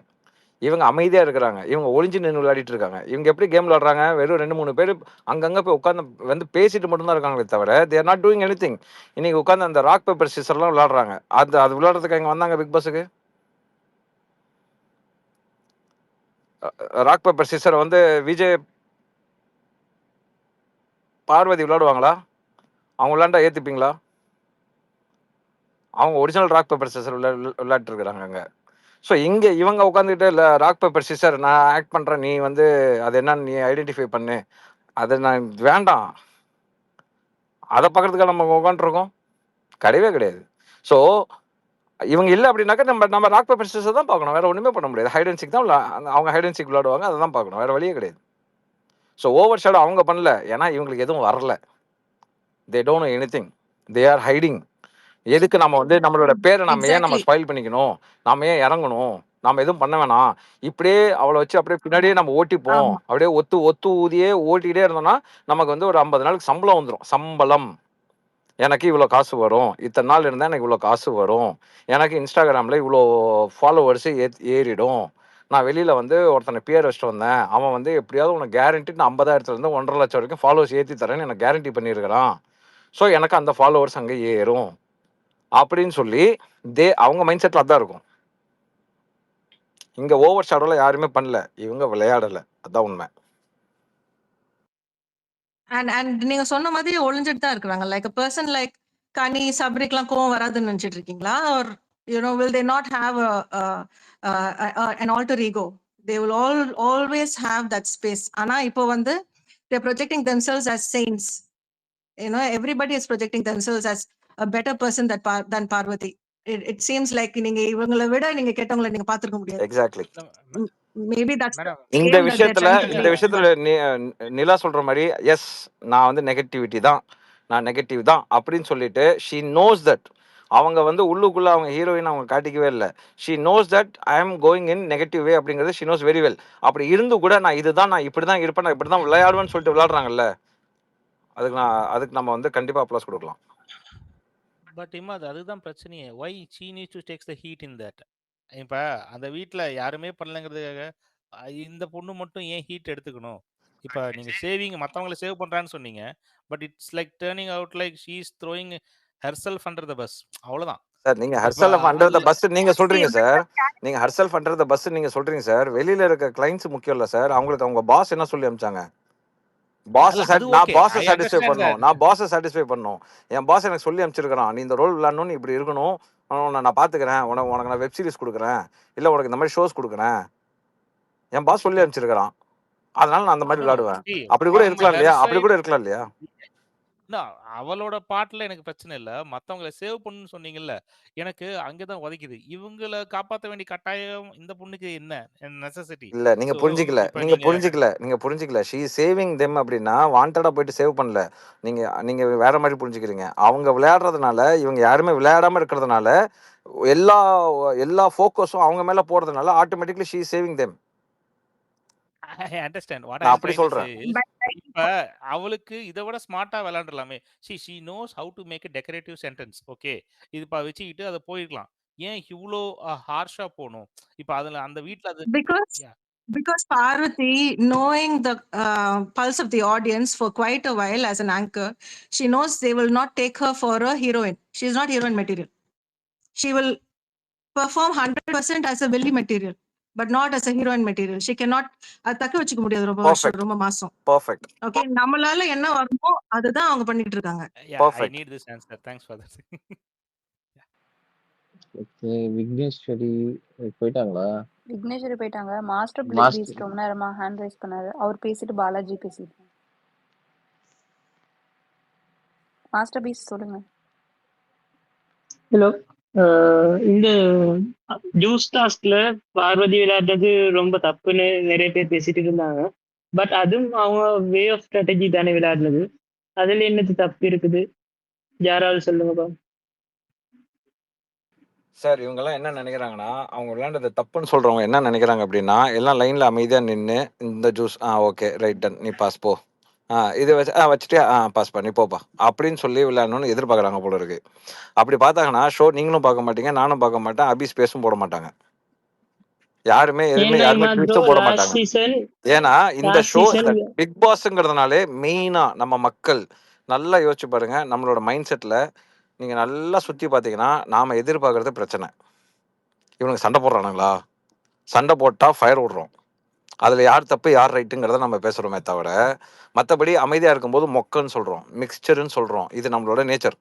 இவங்க அமைதியாக இருக்கிறாங்க, இவங்க ஒளிஞ்சு நின்று விளையாடிட்டு இருக்காங்க. இவங்க எப்படி கேம் விளையாடுறாங்க, வெறும் 2-3 பேர் அங்கங்கே போய் உட்காந்து வந்து பேசிட்டு மட்டும்தான் இருக்காங்களே தவிர தே ஆர் நாட் டூயிங் எனிதிங். இன்னைக்கு உட்காந்து அந்த ராக் பேப்பர் சிசர்லாம் விளையாடுறாங்க. அது விளையாடுறதுக்கு இங்கே வந்தாங்க பிக் பாஸுக்கு. ராக் பேப்பர் சிசர் வந்து விஜய் பார்வதி விளையாடுவாங்களா? அவங்க விளையாண்டா ஏற்றுப்பீங்களா? அவங்க ஒரிஜினல் ராக் பேப்பர் சிசர் விளையாட்டு இருக்கிறாங்க அங்கே. ஸோ இங்கே இவங்க உட்காந்துக்கிட்டு இல்லை ராக் பேப்பர் சிசர் நான் ஆக்ட் பண்ணுறேன், நீ வந்து அது என்னன்னு நீ ஐடென்டிஃபை பண்ணு, அது நான் வேண்டாம், அதை பார்க்கறதுக்காக நம்ம உட்காந்துருக்கோம்? கிடையவே கிடையாது. ஸோ இவங்க இல்லை அப்படின்னாக்கா நம்ம ராக் பேப்பர் சிசர் தான் பார்க்கணும், வேற ஒன்றுமே பண்ண முடியாது. ஹைட் அண்ட் சீக் தான் அவங்க ஹைட் அண்ட் சீக் விளையாடுவாங்க, அதை தான் பார்க்கணும், வேற வழியே கிடையாது. ஸோ ஓவர் ஷேடோ அவங்க பண்ணல, ஏன்னா இவங்களுக்கு எதுவும் வரல. They don't know anything, they are hiding. எதுக்கு நம்ம வந்து நம்மளோட பேரை நம்ம ஏன் நம்ம ஸ்பாயில் பண்ணிக்கணும், நம்ம ஏன் இறங்கணும், நம்ம எதுவும் பண்ண வேணாம், இப்படியே அவளை வச்சு அப்படியே பின்னாடியே நம்ம ஓட்டிப்போம், அப்படியே ஒத்து ஊதியே ஓட்டிக்கிட்டே இருந்தோம்னா நமக்கு வந்து ஒரு 50 நாளுக்கு சம்பளம் வந்துடும். சம்பளம், எனக்கு இவ்வளோ காசு வரும், இத்தனை நாள் இருந்தால் எனக்கு இவ்வளோ காசு வரும், எனக்கு இன்ஸ்டாகிராமில் இவ்வளோ ஃபாலோவர்ஸு ஏறிடும், நான் வெளியில் வந்து ஒருத்தனை பேர் வச்சுட்டு வந்தேன், அவன் வந்து எப்படியாவது உனக்கு கேரண்டி நான் 50,000 1.5 லட்சம் வரைக்கும் ஃபாலோவர்ஸ் ஏற்றி தரேன்னு எனக்கு கேரண்டி பண்ணியிருக்கிறான், ஸோ எனக்கு அந்த ஃபாலோவர்ஸ் அங்கே ஏறும் அப்படின்னு சொல்லி அவங்க மைண்ட் செட்டில் அதான் இருக்கும். இங்கே ஓவர் ஷேடோவில் யாருமே பண்ணல, இவங்க விளையாடலை, அதுதான் உண்மை. அண்ட் நீங்க சொன்ன மாதிரி ஒளிஞ்சிட்டு தான் இருக்கிறாங்க. லைக் a person like கனி, சபரிக்கெல்லாம் கோவம் வராதுன்னு நினைச்சிட்டு இருக்கீங்களா? Or will they not have an alter ego? They will always have that space. ஆனா இப்போ வந்து they're projecting themselves as saints. Everybody is projecting themselves as a better person than Parvati. It seems like நீங்க இவங்களை விட நீங்க கெட்டவங்களை நீங்க பார்த்திருக்க முடியாது. Exactly. Maybe that's the madam இந்த game that they're விஷயத்துல trying to இந்த play. விஷயத்துல நிலா சொல்ற மாதிரி எஸ் நான் வந்து நெகட்டிவிட்டி தான், நான் நெகட்டிவ் தான் அப்படின்னு சொல்லிட்டு ஷீ நோஸ் தட். அவங்க வந்து உள்ளுக்குள்ள அவங்க ஹீரோயின் அவங்க காட்டிக்கவே இல்லை. She knows that I am going in negative வே அப்படிங்கிறது ஷீ நோஸ் வெரி வெல். அப்படி இருந்து கூட நான் இதுதான், நான் இப்படி தான் இருப்பேன், நான் இப்படி தான் விளையாடுவேன்னு சொல்லிட்டு விளையாடுறாங்கல்ல, அதுக்கு நம்ம வந்து கண்டிப்பா அப்ளாஸ் கொடுக்கலாம். பட் இம்மாது அதுதான் பிரச்சனையே. Why she needs to takes the heat in that. இப்ப அந்த வீட்ல யாருமே பண்ணலங்கிறதுக்காக இந்த பொண்ணு மட்டும் ஏன் ஹீட் எடுத்துக்கணும்? இப்ப நீங்க சேவிங் மத்தவங்கள சேவ் பண்றான்னு சொன்னீங்க. But it's like turning out like she is throwing herself under the bus. அவ்வளவுதான். சார் நீங்க இப்ப ஹர்செல்ஃப் அண்டர் த அதுல பஸ் நீங்க See, சொல்றீங்க but சார். the character நீங்க ஹர்செல்ஃப் அண்டர் த பஸ் நீங்க சொல்றீங்க சார். வெளியில இருக்க கிளைண்ட்ஸ் முக்கியம் இல்ல சார். அவங்களுக்கு அவங்க பாஸ் என்ன சொல்லி அனுப்பிச்சாங்க? அல்ல அது நான் ஓகே. பாஸை ஐ சாட்டிஸ்ஃபை அண்டர்ஸ்டாண்ட் பண்ணணும், தட். நான் பாஸை சாட்டிஸ்ஃபை பண்ணணும். என் பாஸ் எனக்கு சொல்லி அனுப்பிச்சிருக்கிறான், நீ இந்த ரோல் விளையாடணும்னு இப்படி இருக்கணும், நான் பார்த்துக்கிறேன், உனக்கு நான் வெப் சீரிஸ் கொடுக்குறேன், இல்லை உனக்கு இந்த மாதிரி ஷோஸ் கொடுக்குறேன், என் பாஸ் சொல்லி ஓகே. அனுப்பிச்சிருக்கிறான், அதனால நான் அந்த மாதிரி நோ விளையாடுவேன். சி அப்படி கூட ஃப்ரம் இருக்கலாம் ஹெர் இல்லையா? அப்படி சைடு கூட இருக்கலாம் இல்லையா? அவளோட பாட்டுல எனக்கு பிரச்சனை இல்ல. மத்தவங்கள சேவ் பண்ணுன்னு சொன்னீங்கல்ல, எனக்கு அங்கதான் உதைக்குது. இவங்கள காப்பாத்த வேண்டிய கட்டாயம் இந்த பொண்ணுக்கு என்ன நெசசிட்டி? இல்ல நீங்க சோ புரிஞ்சிக்கல, இப்ப நீங்க நீங்க புரிஞ்சிக்கல, நீங்க புரிஞ்சிக்கல. ஷீ சேவிங் தெம் அப்படின்னா வாண்டடா போயிட்டு சேவ் பண்ணல. நீங்க நீங்க வேற மாதிரி புரிஞ்சுக்கிறீங்க. அவங்க விளையாடுறதுனால, இவங்க யாருமே விளையாடாம இருக்கிறதுனால, எல்லா எல்லா ஃபோக்கஸும் அவங்க மேல போறதுனால automatically she saving them. I understand what I நான் அம் அப்படி ட்ரைங் டு சே சொல்றேன். இஸ் but like இப்ப அவளுக்கு இதை விட ஸ்மார்ட்டா விளையாண்டுலாமே. She knows how to make a decorative sentence. Okay, இது வச்சுக்கிட்டு அதை போயிருக்கலாம். ஏன் இவ்வளோ ஹார்ஷா போகணும்? இப்ப அதுல அந்த வீட்ல அது because yeah. because Parvati, knowing the pulse of the audience for quite a while as an anchor, she knows they will not take her for a heroine. She is not heroine material. She will perform 100% as a villain material, but not as a heroine material. She cannot அது தக்க வச்சுக்க முடியாது ரொம்ப வருஷம், பர்ஃபெக்ட் ரொம்ப மாசம். பர்ஃபெக்ட் ஓகே, நம்மளால என்ன வருமோ அதுதான் அவங்க பண்ணிட்டு இருக்காங்க. Yeah, I perfect. need this answer. Thanks for that. Okay, Vigneshwari போயிட்டாங்களா? விக்னேஸ்வரி போயிட்டாங்க. மாஸ்டர் மாஸ்டர் பீஸ்ட் ரொம்ப நேரமா ஹேண்ட் ரைஸ் பண்ணாரு. அவர் பேசிட்டு பாலாஜி பேசிட்டு. மாஸ்டர் பீஸ்ட் சொல்லுங்க. ஹலோ. இந்த ஜூஸ் டாஸ்க்ல பார்வதி விளையாடுறது ரொம்ப தப்புன்னு நிறைய பேர் பேசிட்டு இருந்தாங்க. பட் அதுவும் அவங்க வே ஆஃப் ஸ்ட்ராட்டஜி தானே விளையாடுறது. அதுல என்னது தப்பு இருக்குது? யாராவது சொல்லுங்கப்பா. சார் இவங்கெல்லாம் என்ன நினைக்கிறாங்கன்னா, அவங்க விளையாண்டது தப்புன்னு சொல்றவங்க என்ன நினைக்கிறாங்க அப்படின்னா, எல்லாம் லைன்ல அமைதியா நின்று இந்த ஜூஸ் ஓகே ரைட் டன் நீ பாஸ் போ, இது வச்சுட்டியா பாஸ் பண்ணி போப்பா அப்படின்னு சொல்லி விளையாடணும்னு எதிர்பார்க்குறாங்க போல இருக்கு. அப்படி பார்த்தாங்கன்னா ஷோ நீங்களும் பார்க்க மாட்டீங்க, நானும் பார்க்க மாட்டேன், அபிஸ் பேசும் போட மாட்டாங்க, யாருமே எதுவுமே ஏன்னா யாருமே இமாதோ ட்வீட்ஸும் போட லாஸ்ட் மாட்டாங்க. சீசன் ஏன்னா இந்த லாஸ்ட் ஷோ சீசன் பிக் பாஸ்ங்கிறதுனாலே மெயினா நம்ம மக்கள் நல்லா யோசிச்சு பாருங்க. நம்மளோட மைண்ட் செட்ல நீங்க நல்லா சுத்தி பார்த்தீங்கன்னா நாம எதிர்பார்க்கறது பிரச்சனை. இவனுக்கு சண்டை போடுறானுங்களா, சண்டை போட்டா ஃபயர் விடுறோம், அதுல யார் தப்பு யார் ரைட்டுங்கிறத நம்ம பேசுறோமே தவிர மற்றபடி அமைதியா இருக்கும்போது மொக்கன்னு சொல்றோம், மிக்சர்ன்னு சொல்றோம். இது நம்மளோட நேச்சர்,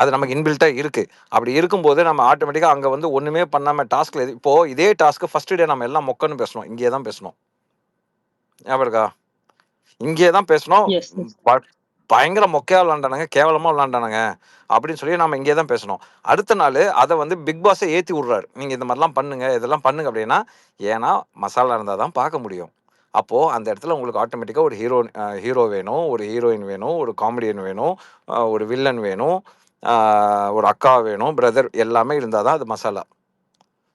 அது நமக்கு இன்பில்ட்டா இருக்கு. அப்படி இருக்கும்போது நம்ம ஆட்டோமேட்டிக்கா அங்க வந்து ஒண்ணுமே பண்ணாம டாஸ்க்ல இப்போ இதே டாஸ்க் ஃபர்ஸ்ட் டே நம்ம எல்லாம் மொக்கன்னு பேசணும், இங்கே தான் பேசணும், ஞாபகம் இருக்கா? இங்கே தான் பேசணும். எஸ் பயங்கர மொக்கையா விளாண்டானுங்க, கேவலமா விளாண்டானுங்க அப்படின்னு சொல்லி நம்ம இங்கே தான் பேசணும். அடுத்த நாள் அதை வந்து பிக் பாஸை ஏற்றி விட்றாரு, நீங்க இந்த மாதிரிலாம் பண்ணுங்க இதெல்லாம் பண்ணுங்க அப்படின்னா. ஏன்னா மசாலா இருந்தால் தான் பார்க்க முடியும். அப்போ அந்த இடத்துல உங்களுக்கு ஆட்டோமேட்டிக்காக ஒரு ஹீரோ வேணும், ஒரு ஹீரோயின் வேணும், ஒரு காமெடியன் வேணும், ஒரு வில்லன் வேணும், ஒரு அக்கா வேணும், பிரதர், எல்லாமே இருந்தால் தான் அது மசாலா.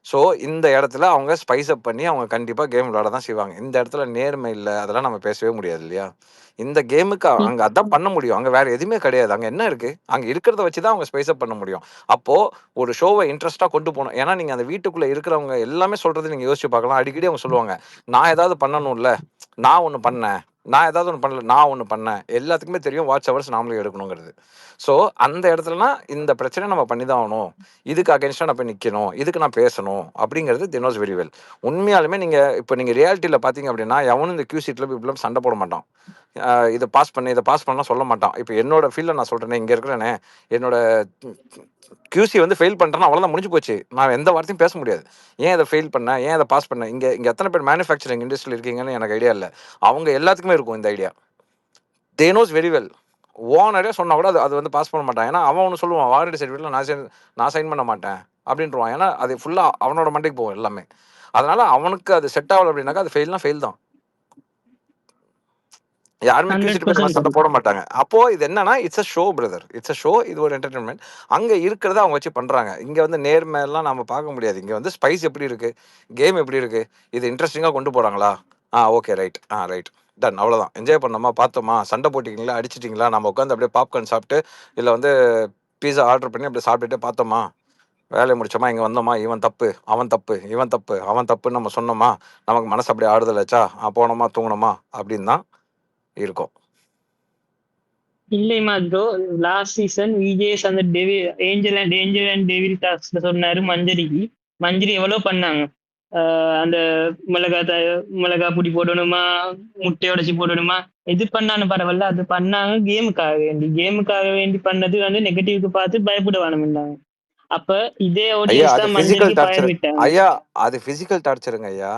ஸோ இந்த இடத்துல அவங்க ஸ்பைஸ் அப் பண்ணி அவங்க கண்டிப்பாக கேம் விளையாட தான் செய்வாங்க. இந்த இடத்துல நேர்மை இல்லை, அதெல்லாம் நம்ம பேசவே முடியாது இல்லையா? இந்த கேமுக்கு அங்கே அதான் பண்ண முடியும், அங்கே வேற எதுவுமே கிடையாது. அங்கே என்ன இருக்கு, அங்கே இருக்கிறத வச்சு தான் அவங்க ஸ்பைஸ் அப் பண்ண முடியும். அப்போ ஒரு ஷோவை இன்ட்ரெஸ்டாக கொண்டு போகணும். ஏன்னா நீங்கள் அந்த வீட்டுக்குள்ளே இருக்கிறவங்க எல்லாமே சொல்றது நீங்கள் யோசிச்சு பார்க்கலாம். அடிக்கடி அவங்க சொல்லுவாங்க, நான் ஏதாவது பண்ணணும்ல, நான் ஒன்று பண்ணேன், நான் ஏதாவது ஒன்று பண்ணல, நான் ஒன்று பண்ணேன், எல்லாத்துக்குமே தெரியும் வாட்ச் ஹவர்ஸ் நாமளே எடுக்கணுங்கிறது. ஸோ அந்த இடத்துலனா இந்த பிரச்சனை நம்ம பண்ணி தான் ஆகணும், இதுக்கு அகேன்ஸ்டாக நான் போய் நிற்கணும், இதுக்கு நான் பேசணும் அப்படிங்கிறது தென் வாஸ் வெரி வெல். உண்மையாலுமே இப்போ நீங்கள் ரியாலிட்டியில் பார்த்தீங்க அப்படின்னா எவனும் இந்த கியூ சீட்டில் இப்படிலாம் சண்டை போட மாட்டான். இதை பாஸ் பண்ணலாம் சொல்ல மாட்டான். இப்போ என்னோட ஃபீல்டில் நான் சொல்கிறேனே, இங்கே இருக்கிறேனே, என்னோட கியூசி வந்து ஃபெயில் பண்ணுறேன்னா அவ்வளோதான், முடிஞ்சு போச்சு. நான் எந்த வார்த்தையும் பேச முடியாது. ஏன் இதை ஃபெயில் பண்ணேன், ஏன் இதை பாஸ் பண்ணேன். இங்கே எத்தனை பேர் மேனுஃபேக்சரிங் இண்டஸ்ட்ரியில் இருக்கீங்கன்னு எனக்கு ஐடியா இல்லை. அவங்க எல்லாத்துக்குமே இருக்கும் இந்த ஐடியா. தே நோஸ் வெரி வெல். ஓனரே சொன்னா கூட அது வந்து பாஸ் பண்ண மாட்டான். ஏன்னா அவன் ஒன்று சொல்லுவான், வாரண்டி சர்டிஃபிகேட்டில் நான் சைன் பண்ண மாட்டேன் அப்படின்ட்டுருவான். ஏன்னா அது ஃபுல்லாக அவனோட மண்டைக்கு போகும் எல்லாமே. அதனால அவனுக்கு அது செட் ஆகலை அப்படின்னாக்கா அது ஃபெயில்னா ஃபெயில் தான். யாருமே கியூசிட்டு போய் சண்டை போட மாட்டாங்க. அப்போ இது என்னன்னா it's a show brother, it's a show. இது ஒரு என்டர்டைன்மெண்ட். அங்க இருக்கிறத அவங்க வச்சு பண்றாங்க. இங்க வந்து நேர்மையெல்லாம் நம்ம பார்க்க முடியாது. இங்க வந்து ஸ்பைஸ் எப்படி இருக்கு, கேம் எப்படி இருக்கு, இது இன்ட்ரெஸ்டிங்கா கொண்டு போறாங்களா, ஓகே ரைட், ரைட் டன், அவ்வளவுதான். என்ஜாய் பண்ணோமா, பார்த்தோமா, சண்டை போட்டிங்களா, அடிச்சிட்டிங்களா, நம்ம உட்காந்து அப்படியே பாப்கார்ன் சாப்பிட்டு இல்லை வந்து பீஸா ஆர்டர் பண்ணி அப்படியே சாப்பிட்டுட்டு பார்த்தோமா, வேலையை முடிச்சோமா, இங்கே வந்தோமா, இவன் தப்பு அவன் தப்பு இவன் தப்பு அவன் தப்புன்னு நம்ம சொன்னோமா, நமக்கு மனசு அப்படியே ஆறுதல் ஆச்சா, போனோமா தூங்கணுமா அப்படின்னு தான் இருக்கும். இல்லைமா ப்ரோ, லாஸ்ட் சீசன் விஜேஎஸ் அந்த ஏஞ்சல் அண்ட் டேவில் டாக்ஸ்ல சொன்னாரு மஞ்சரி எவ்வளவு பண்ணாங்க. அந்த மிளகா பொடி போடணுமா, முட்டை உடைச்சி போடணுமா, இது பண்ணான்னு பரவாயில்ல, அது பண்ணாங்க கேமுக்காக வேண்டி பண்ணது வந்து நெகட்டிவ்க்கு பார்த்து பயப்பட வேணும்னாங்க. அப்ப இதே ஆடியன்ஸ் தான் மஞ்சரிக்கு பயர் விட்டாங்க. ஐயா அது பிசிக்கல் டார்ச்சருங்க ஐயா.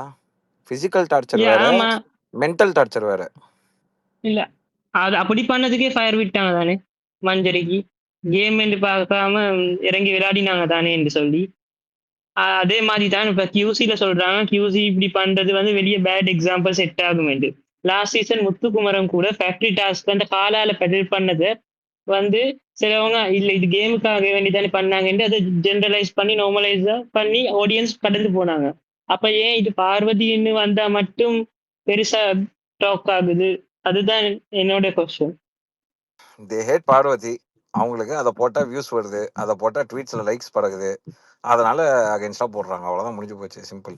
பிசிக்கல் டார்ச்சர் வேற, மென்டல் டார்ச்சர் வேற. இல்ல அது அப்படி பண்ணதுக்கே ஃபயர் விட்டாங்க தானே மஞ்சரிக்கு. கேம் என்று பார்க்காம இறங்கி விளையாடினாங்க தானே என்று சொல்லி. அதே மாதிரி தான் இப்ப கியூசில சொல்றாங்க, கியூசி இப்படி பண்றது வந்து வெளியே பேட் எக்ஸாம்பிள் செட் ஆகும் என்று. லாஸ்ட் சீசன் முத்துக்குமரன் கூட ஃபேக்டரி டாஸ்க் அந்த காலால பெடல் பண்ணதை வந்து சிலவங்க இல்ல இது கேமுக்காக வேண்டிதானே பண்ணாங்கன்னு அதை ஜெனரலைஸ் பண்ணி நார்மலைஸ் பண்ணி ஆடியன்ஸ் கடந்து போனாங்க. அப்ப ஏன் இது பார்வதின்னு வந்தா மட்டும் பெருசா டாக் ஆகுது? அதுதான் என்னோட கொஸ்டின். They had Parvati. அவங்களுக்கு அதை போட்டா வியூஸ் வருது, அதை போட்டா ட்வீட்ஸ்ல லைக்ஸ் பறகுது, அதனால அகைன்ஸ்டா போடுறாங்க. அவ்வளவுதான், முடிஞ்சு போச்சு, சிம்பிள்.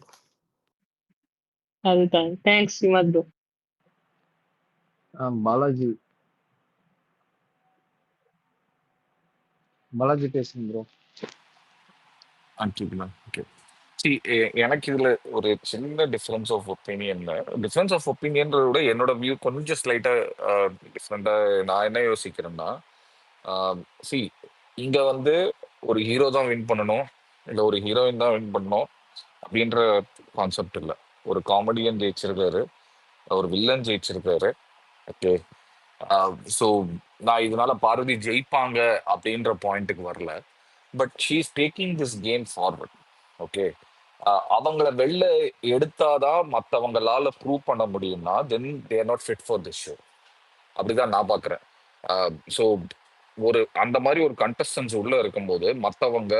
அதுதான். Thanks விமாத் bro. பாலாஜி பேசுங்க ப்ரோ. ஓகே. எனக்கு இதுல ஒரு சின்ன டிஃபரன்ஸ் ஆஃப் ஒப்பீனியன்றத விட என்னோட வியூ கொஞ்சம் ஸ்லைட்டா டிஃப்ரெண்டா. நான் என்ன யோசிக்கிறேன்னா, இங்க வந்து ஒரு ஹீரோ தான் வின் பண்ணணும், இல்ல ஒரு ஹீரோயின் தான் வின் பண்ணணும் அப்படின்ற கான்செப்ட் இல்லை. ஒரு காமெடியன் ஜெயிச்சிருக்காரு, ஒரு வில்லன் ஜெயிச்சிருக்காரு. ஓகே. ஸோ நான் இதனால பார்வதி ஜெயிப்பாங்க அப்படின்ற பாயிண்ட்டுக்கு வரல. But she is taking this game forward. Okay. அவங்கள வெளில எடுத்தாதான் மற்றவங்களால ப்ரூவ் பண்ண முடியும்னா then they are not fit for this show. அப்படிதான் நான் பார்க்குறேன். ஸோ ஒரு அந்த மாதிரி ஒரு கண்டஸ்டன்ஸ் உள்ள இருக்கும்போது மற்றவங்க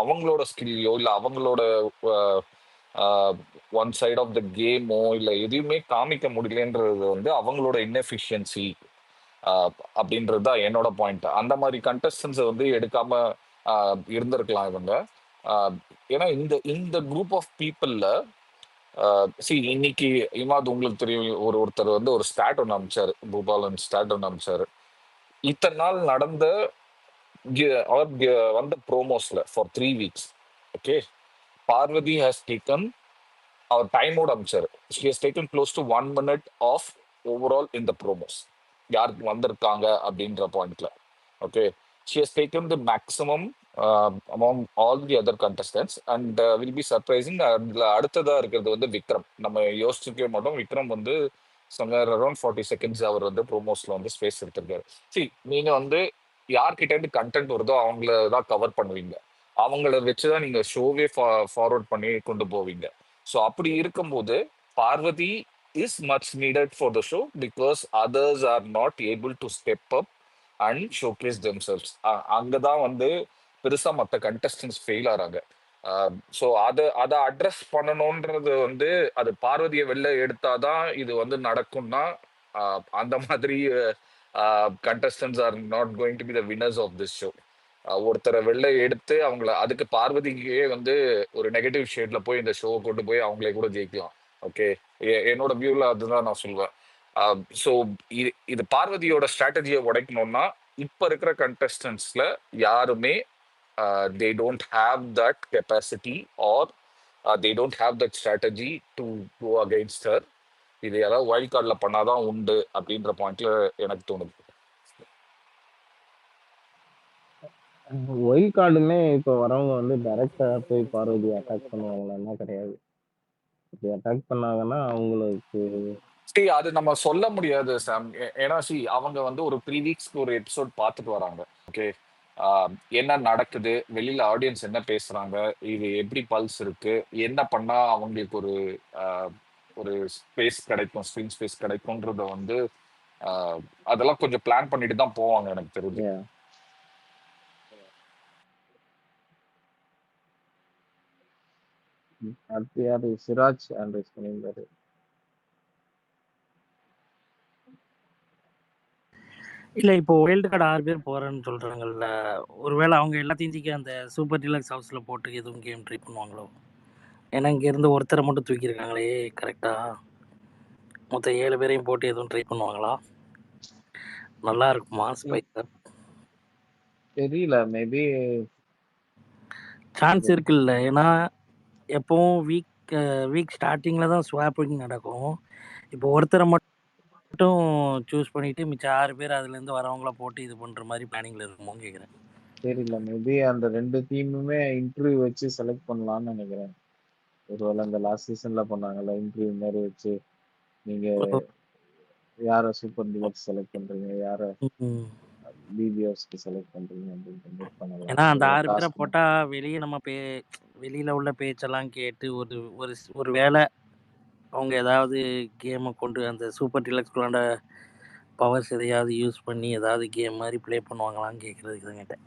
அவங்களோட ஸ்கில்லையோ இல்லை அவங்களோட ஒன் சைட் ஆஃப் த கேமோ இல்லை எதுவுமே காமிக்க முடியலன்றது வந்து அவங்களோட இன்எஃபிஷியன்சி அப்படின்றது தான் என்னோட பாயிண்ட். அந்த மாதிரி கண்டஸ்டன்ஸை வந்து எடுக்காம இருந்திருக்கலாம் இவங்க. ஏன்னா இந்த குரூப் ஆஃப் பீப்புள்ல இன்னைக்கு இமாத் உங்களுக்கு தெரியும், ஒருத்தர் வந்து ஒரு ஸ்டாட் ஒன்று அமிச்சாரு, பூபாலன் ஸ்டாட் ஒன்று அமிச்சாரு. இத்தனை நாள் நடந்த அவர் வந்த ப்ரோமோஸ்ல for 3 weeks. Okay. Parvathi has taken அவர் டைமோட அமிச்சாரு. She has taken close to 1 minute of overall in the promos, யாருக்கு வந்திருக்காங்க அப்படின்ற பாயிண்ட்ல. Okay. She has taken the maximum among all the other contestants and will be surprising. அடுத்ததா இருக்கிறது வந்து விக்ரம். நம்ம யோசிச்சுக்கவே மாட்டோம், விக்ரம் வந்து somewhere around 40 seconds அவர் வந்து ப்ரோமோஸ்ல வந்து ஸ்பேஸ் எடுத்திருக்காரு. நீங்க வந்து யார்கிட்ட இருந்து கண்டென்ட் வருதோ அவங்கள தான் கவர் பண்ணுவீங்க, அவங்கள வச்சுதான் நீங்க ஷோவே ஃபார்வர்ட் பண்ணி கொண்டு போவீங்க. ஸோ அப்படி இருக்கும்போது Parvathi is much needed for the show because others are not able to step up and showcase themselves. அங்கதான் வந்து பெருசா மற்ற கண்டஸ்டன்ஸ் ஃபெயில் ஆறாங்க. ஸோ அதை அட்ரஸ் பண்ணணுன்றது வந்து அது பார்வதியை வெளில எடுத்தாதான் இது வந்து நடக்கும்னா அந்த மாதிரி contestants are not going to be the winners of this show. ஒருத்தரை வெளில எடுத்து அவங்கள அதுக்கு பார்வதிக்கே வந்து ஒரு நெகட்டிவ் ஷேட்ல போய் இந்த ஷோவை கொண்டு போய் அவங்களே கூட ஜெயிக்கலாம். ஓகே. என்னோட வியூல அதுதான் நான் சொல்லுவேன். ஸோ இது பார்வதியோட ஸ்ட்ராட்டஜியை உடைக்கணும்னா இப்ப இருக்கிற கண்டஸ்டன்ஸ்ல யாருமே they don't have that capacity or they don't have that strategy to go against her. இது யாராவது வைல்ட் கார்டில் பண்ணாதான் உண்டு அப்படின்ற பாயிண்ட்ல எனக்கு தோணுது. ஒயில் கார்டுமே இப்ப வரவங்க வந்து டைரக்டா போய் பார்வதி அட்டாக் பண்ணுவாங்களான்னா கிடையாது. இப்படி அட்டாக் பண்ணாங்கன்னா அவங்களுக்கு அது நம்ம சொல்ல முடியாது சாம். ஏன்னா அவங்க வந்து ஒரு 3 வீக்ஸ்க்கு ஒரு எபிசோட் பார்த்துட்டு வராங்க. ஓகே, என்ன நடக்குது, வெளியில ஆடியன்ஸ் என்ன பேசுறாங்க, இது எப்படி பல்ஸ் இருக்கு, என்ன பண்ணா அவங்களுக்கு ஒரு ஸ்பேஸ் கிடைக்கும், ஸ்க்ரீன் ஸ்பேஸ் கிடைக்கும்ன்றத வந்து அதெல்லாம் கொஞ்சம் பிளான் பண்ணிட்டு தான் போவாங்க எனக்கு தெரிஞ்சு. அடுத்து யாரு? சிராஜ் ஆண்ட்ரஸ் பண்ணியிருந்தாரு. இல்ல இப்போ வைல்டு கார்டு 6 பேர் போறேன்னு சொல்றாங்கல்ல, ஒருவேளை அவங்க எல்லாத்தையும் தூக்கி அந்த சூப்பர் டீலக்ஸ் ஹவுஸ்ல போட்டு எதுவும் கேம் ட்ரை பண்ணுவாங்களோ? ஏன்னா இங்க இருந்து ஒருத்தரை மட்டும் தூக்கியிருக்காங்களே கரெக்டா, மொத்தம் 7 பேரையும் போட்டு எதுவும் ட்ரை பண்ணுவாங்களா? நல்லா இருக்குமா ஸ்பைக்கர்? தெரியல, மேபி சான்ஸ் இருக்குல்ல. ஏன்னா எப்பவும் வீக் ஸ்டார்டிங்ல தான் ஸ்வாப்பிங் நடக்கும். இப்போ ஒருத்தரை மட்டும் சூஸ் பண்ணிட்டு மிச்சம் 6 பேர் அதுல இருந்து வரவங்கள போட்டு இது பண்ற மாதிரி பிளானிங்ல இருக்குமோன்னு கேக்குறேன். தெரியல, மேபி அந்த 2 டீமுமே இன்டர்வியூ வச்சு செலக்ட் பண்ணலாம்னு நினைக்கிறேன். ஒருவேளை அந்த லாஸ்ட் சீசன்ல பண்ணாங்கல்ல இன்டர்வியூ மாதிரி வச்சு, நீங்க யார சூப்பர் டீலக்ஸ் செலக்ட் பண்றீங்க, யார பிபிஎஸ்க்கு செலக்ட் பண்றீங்க அப்படின்னு பண்ணலாம். ஏன்னா அந்த 6 பேரை போட்டா வெளியே நம்ம வெளியில உள்ள பேச்செல்லாம் கேட்டு ஒரு வேளை அவங்க ஏதாவது கேமை கொண்டு அந்த சூப்பர் டீலக்ஸ்குள்ளாண்ட பவர்ஸ் எதையாவது யூஸ் பண்ணி ஏதாவது கேம் மாதிரி ப்ளே பண்ணுவாங்களான்னு கேட்கறதுக்கு தான் கேட்டேன்.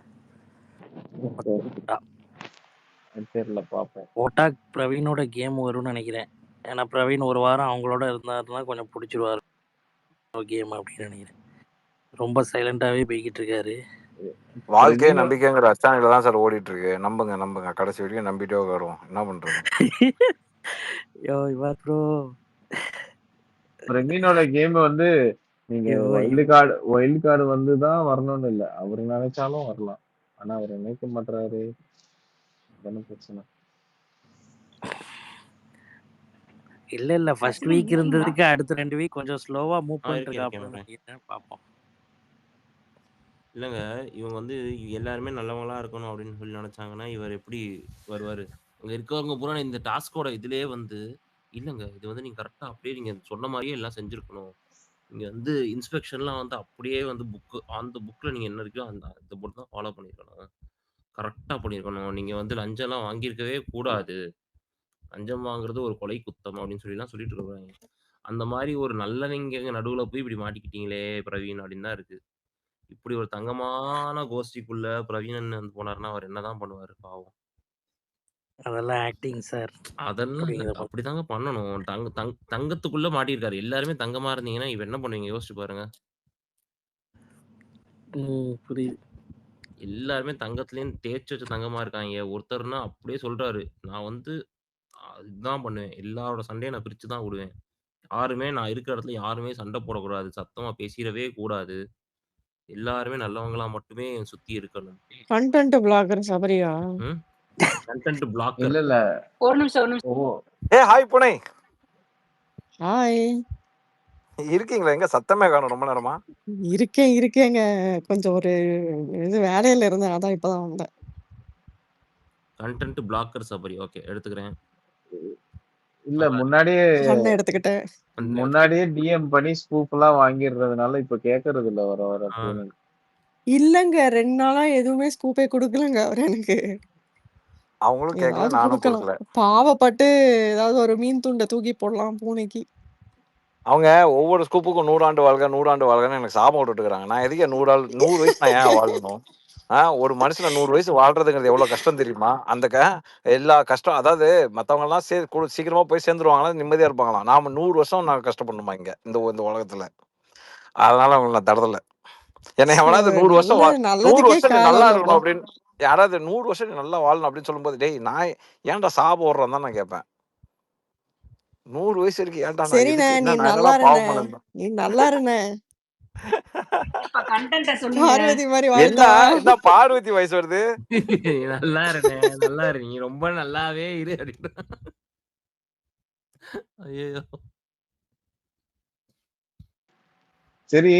தெரியல, பார்ப்போம். ஓட்டாக் பிரவீனோட கேம் வரும்னு நினைக்கிறேன். ஏன்னா பிரவீன் ஒரு வாரம் அவங்களோட இருந்தாருன்னா கொஞ்சம் பிடிச்சிருவாரு கேம் அப்படின்னு நினைக்கிறேன். ரொம்ப சைலண்டாவே போய்கிட்டு இருக்காரு. வாழ்க்கையே நம்பிக்கைங்கிற அச்சானில தான் சார் ஓடிட்டு இருக்கு. நம்புங்க கடைசி வரைக்கும் நம்பிட்டே வருவோம். என்ன பண்றது? யோ இவா ப்ரோ, பிரவீனோட கேம் வந்து நீங்க வைல்ட் கார்டு வந்து தான் வரணும்னு இல்ல, அவரு நினைச்சாலும் வரலாம். ஆனா அவர் நினைக்க மாட்டாரு, என்ன பிரச்சனை? இல்ல ஃபர்ஸ்ட் வீக் இருந்ததுக்கு அடுத்த 2 வீக் கொஞ்சம் ஸ்லோவா மூவ் பண்ணிட்டு இருக்காங்க. பாப்போம். இல்லைங்க, இவங்க வந்து எல்லாருமே நல்லவங்களா இருக்கணும் அப்படின்னு சொல்லி நினைச்சாங்கன்னா இவர் எப்படி வருவாரு? அங்க இருக்கவங்க பூரா இந்த டாஸ்கோட இதுலயே வந்து இல்லைங்க, இது வந்து நீங்க கரெக்டா அப்படியே நீங்க சொன்ன மாதிரியே எல்லாம் செஞ்சிருக்கணும். இங்க வந்து இன்ஸ்பெக்ஷன்லாம் வந்து அப்படியே வந்து அந்த புக்ல நீங்க என்ன இருக்கோ அந்த இதை போட்டு தான் ஃபாலோ பண்ணிருக்கணும், கரெக்டா பண்ணிருக்கணும். நீங்க வந்து லஞ்சம்லாம் வாங்கியிருக்கவே கூடாது, லஞ்சம் வாங்குறது ஒரு கொலை குத்தம் அப்படின்னு சொல்லிலாம் சொல்லிட்டு இருக்காங்க. அந்த மாதிரி ஒரு நல்லவங்க நடுவுல போய் இப்படி மாட்டிக்கிட்டீங்களே பிரவீன் அப்படின்னு தான் இருக்கு. இப்படி ஒரு தங்கமான கோஷ்டிக்குள்ள பிரவீனன் வந்து போனாருன்னா அவர் என்னதான் பண்ணுவாரு பாவம். அதெல்லாம் ஆக்டிங் சார். அதெல்லாம் அப்படிதாங்க பண்ணணும். தங்கத்துக்குள்ள மாட்டியிருக்காரு. எல்லாருமே தங்கமா இருந்தீங்கன்னா இவ என்ன பண்ணுவீங்க யோசிச்சு பாருங்க. புரியுது. எல்லாருமே தங்கத்துலயும் தேய்ச்சி வச்ச தங்கமா இருக்காங்க. ஒருத்தர்னா அப்படியே சொல்றாரு, நான் வந்து இதுதான் பண்ணுவேன், எல்லாரோட சண்டையை நான் பிரிச்சு தான் விடுவேன், யாருமே நான் இருக்கிற இடத்துல யாருமே சண்டை போடக்கூடாது, சத்தமா பேசிடவே கூடாது, எல்லாருமே நல்லவங்களா மட்டுமே சுத்தி இருக்கணும். கண்டென்ட் பிளாகர் சபரியா? Content blogger. இல்ல ஒரு நிமிஷம். ஹாய் புனை. ஹாய். இருக்கீங்களா? எங்க சத்தமே காணோம் ரொம்ப நேரமா. இருக்கேங்க, கொஞ்சம் ஒரு இது வேலையில இருந்தேன், அதான் இப்பதான் வந்தேன். Content blogger Sabari. ஓகே, எடுத்துக்கிறேன். இல்ல முன்னாடியே எடுத்துக்கிட்டேன். முன்னாடியே டிஎம் பண்ணி ஸ்கூப்லாம் வாங்கிடுறதுனால இப்ப கேக்குறது இல்ல வர. இல்லங்க 2 நாளா எதுவுமே ஸ்கூப்பே கொடுக்கலங்க அவர் எனக்கு. அவங்களும் கேட்கல, நானும் கொடுக்கல. பாவப்பட்டு ஏதாவது ஒரு மீன் துண்டை தூக்கி போடலாம் பூனைக்கு. அவங்க ஒவ்வொரு ஸ்கூப்புக்கும் 100 ஆண்டு வாழ்க 100 ஆண்டு வாழ்கன்னு எனக்கு சாபம் விட்டுருக்காங்க. நான் எதுக்கு 100 வயசு நான் ஏன் வாழணும்? ஒரு மனுஷனை 100 வயசு வாழ்றதுங்கிறது எவ்வளவு கஷ்டம் தெரியுமா? அந்த எல்லா கஷ்டம், அதாவது மத்தவங்க எல்லாம் சீக்கிரமா போய் சேர்ந்துருவாங்களா, நிம்மதியா இருப்பாங்களாம். நாம 100 வருஷம் நான் கஷ்டப்படணுமா இங்க இந்த உலகத்துல? அதனால அவங்க நான் தரதில்ல. என்ன எவனாவது 100 வருஷம் 100 வருஷம் நல்லா இருக்கணும் அப்படின்னு யாராவது 100 வருஷம் நல்லா வாழணும் அப்படின்னு சொல்லும்போது, டேய் நான் ஏன்டா சாபம் ஓடுறேன் தான் நான் கேட்பேன். 100 வயசு வரைக்கும் ஏன்டா நான் சரிண்ணே எதுக்கு நீ என்ன நான் நல்லா என்னடா இருண்ணே பாவம் பண்ணேன் நீ நல்லா இருண்ணே இப்ப கண்டென்ட்ட சொல்லுங்க. பார்வதி மாதிரி என்ன வாழ்த்தவா என்ன பார்வதி வயசு வருது நல்லா இருண்ணே நல்லா இரு நீ ரொம்ப நல்லாவே இரு அப்படின்னு. ஐயோ சரி,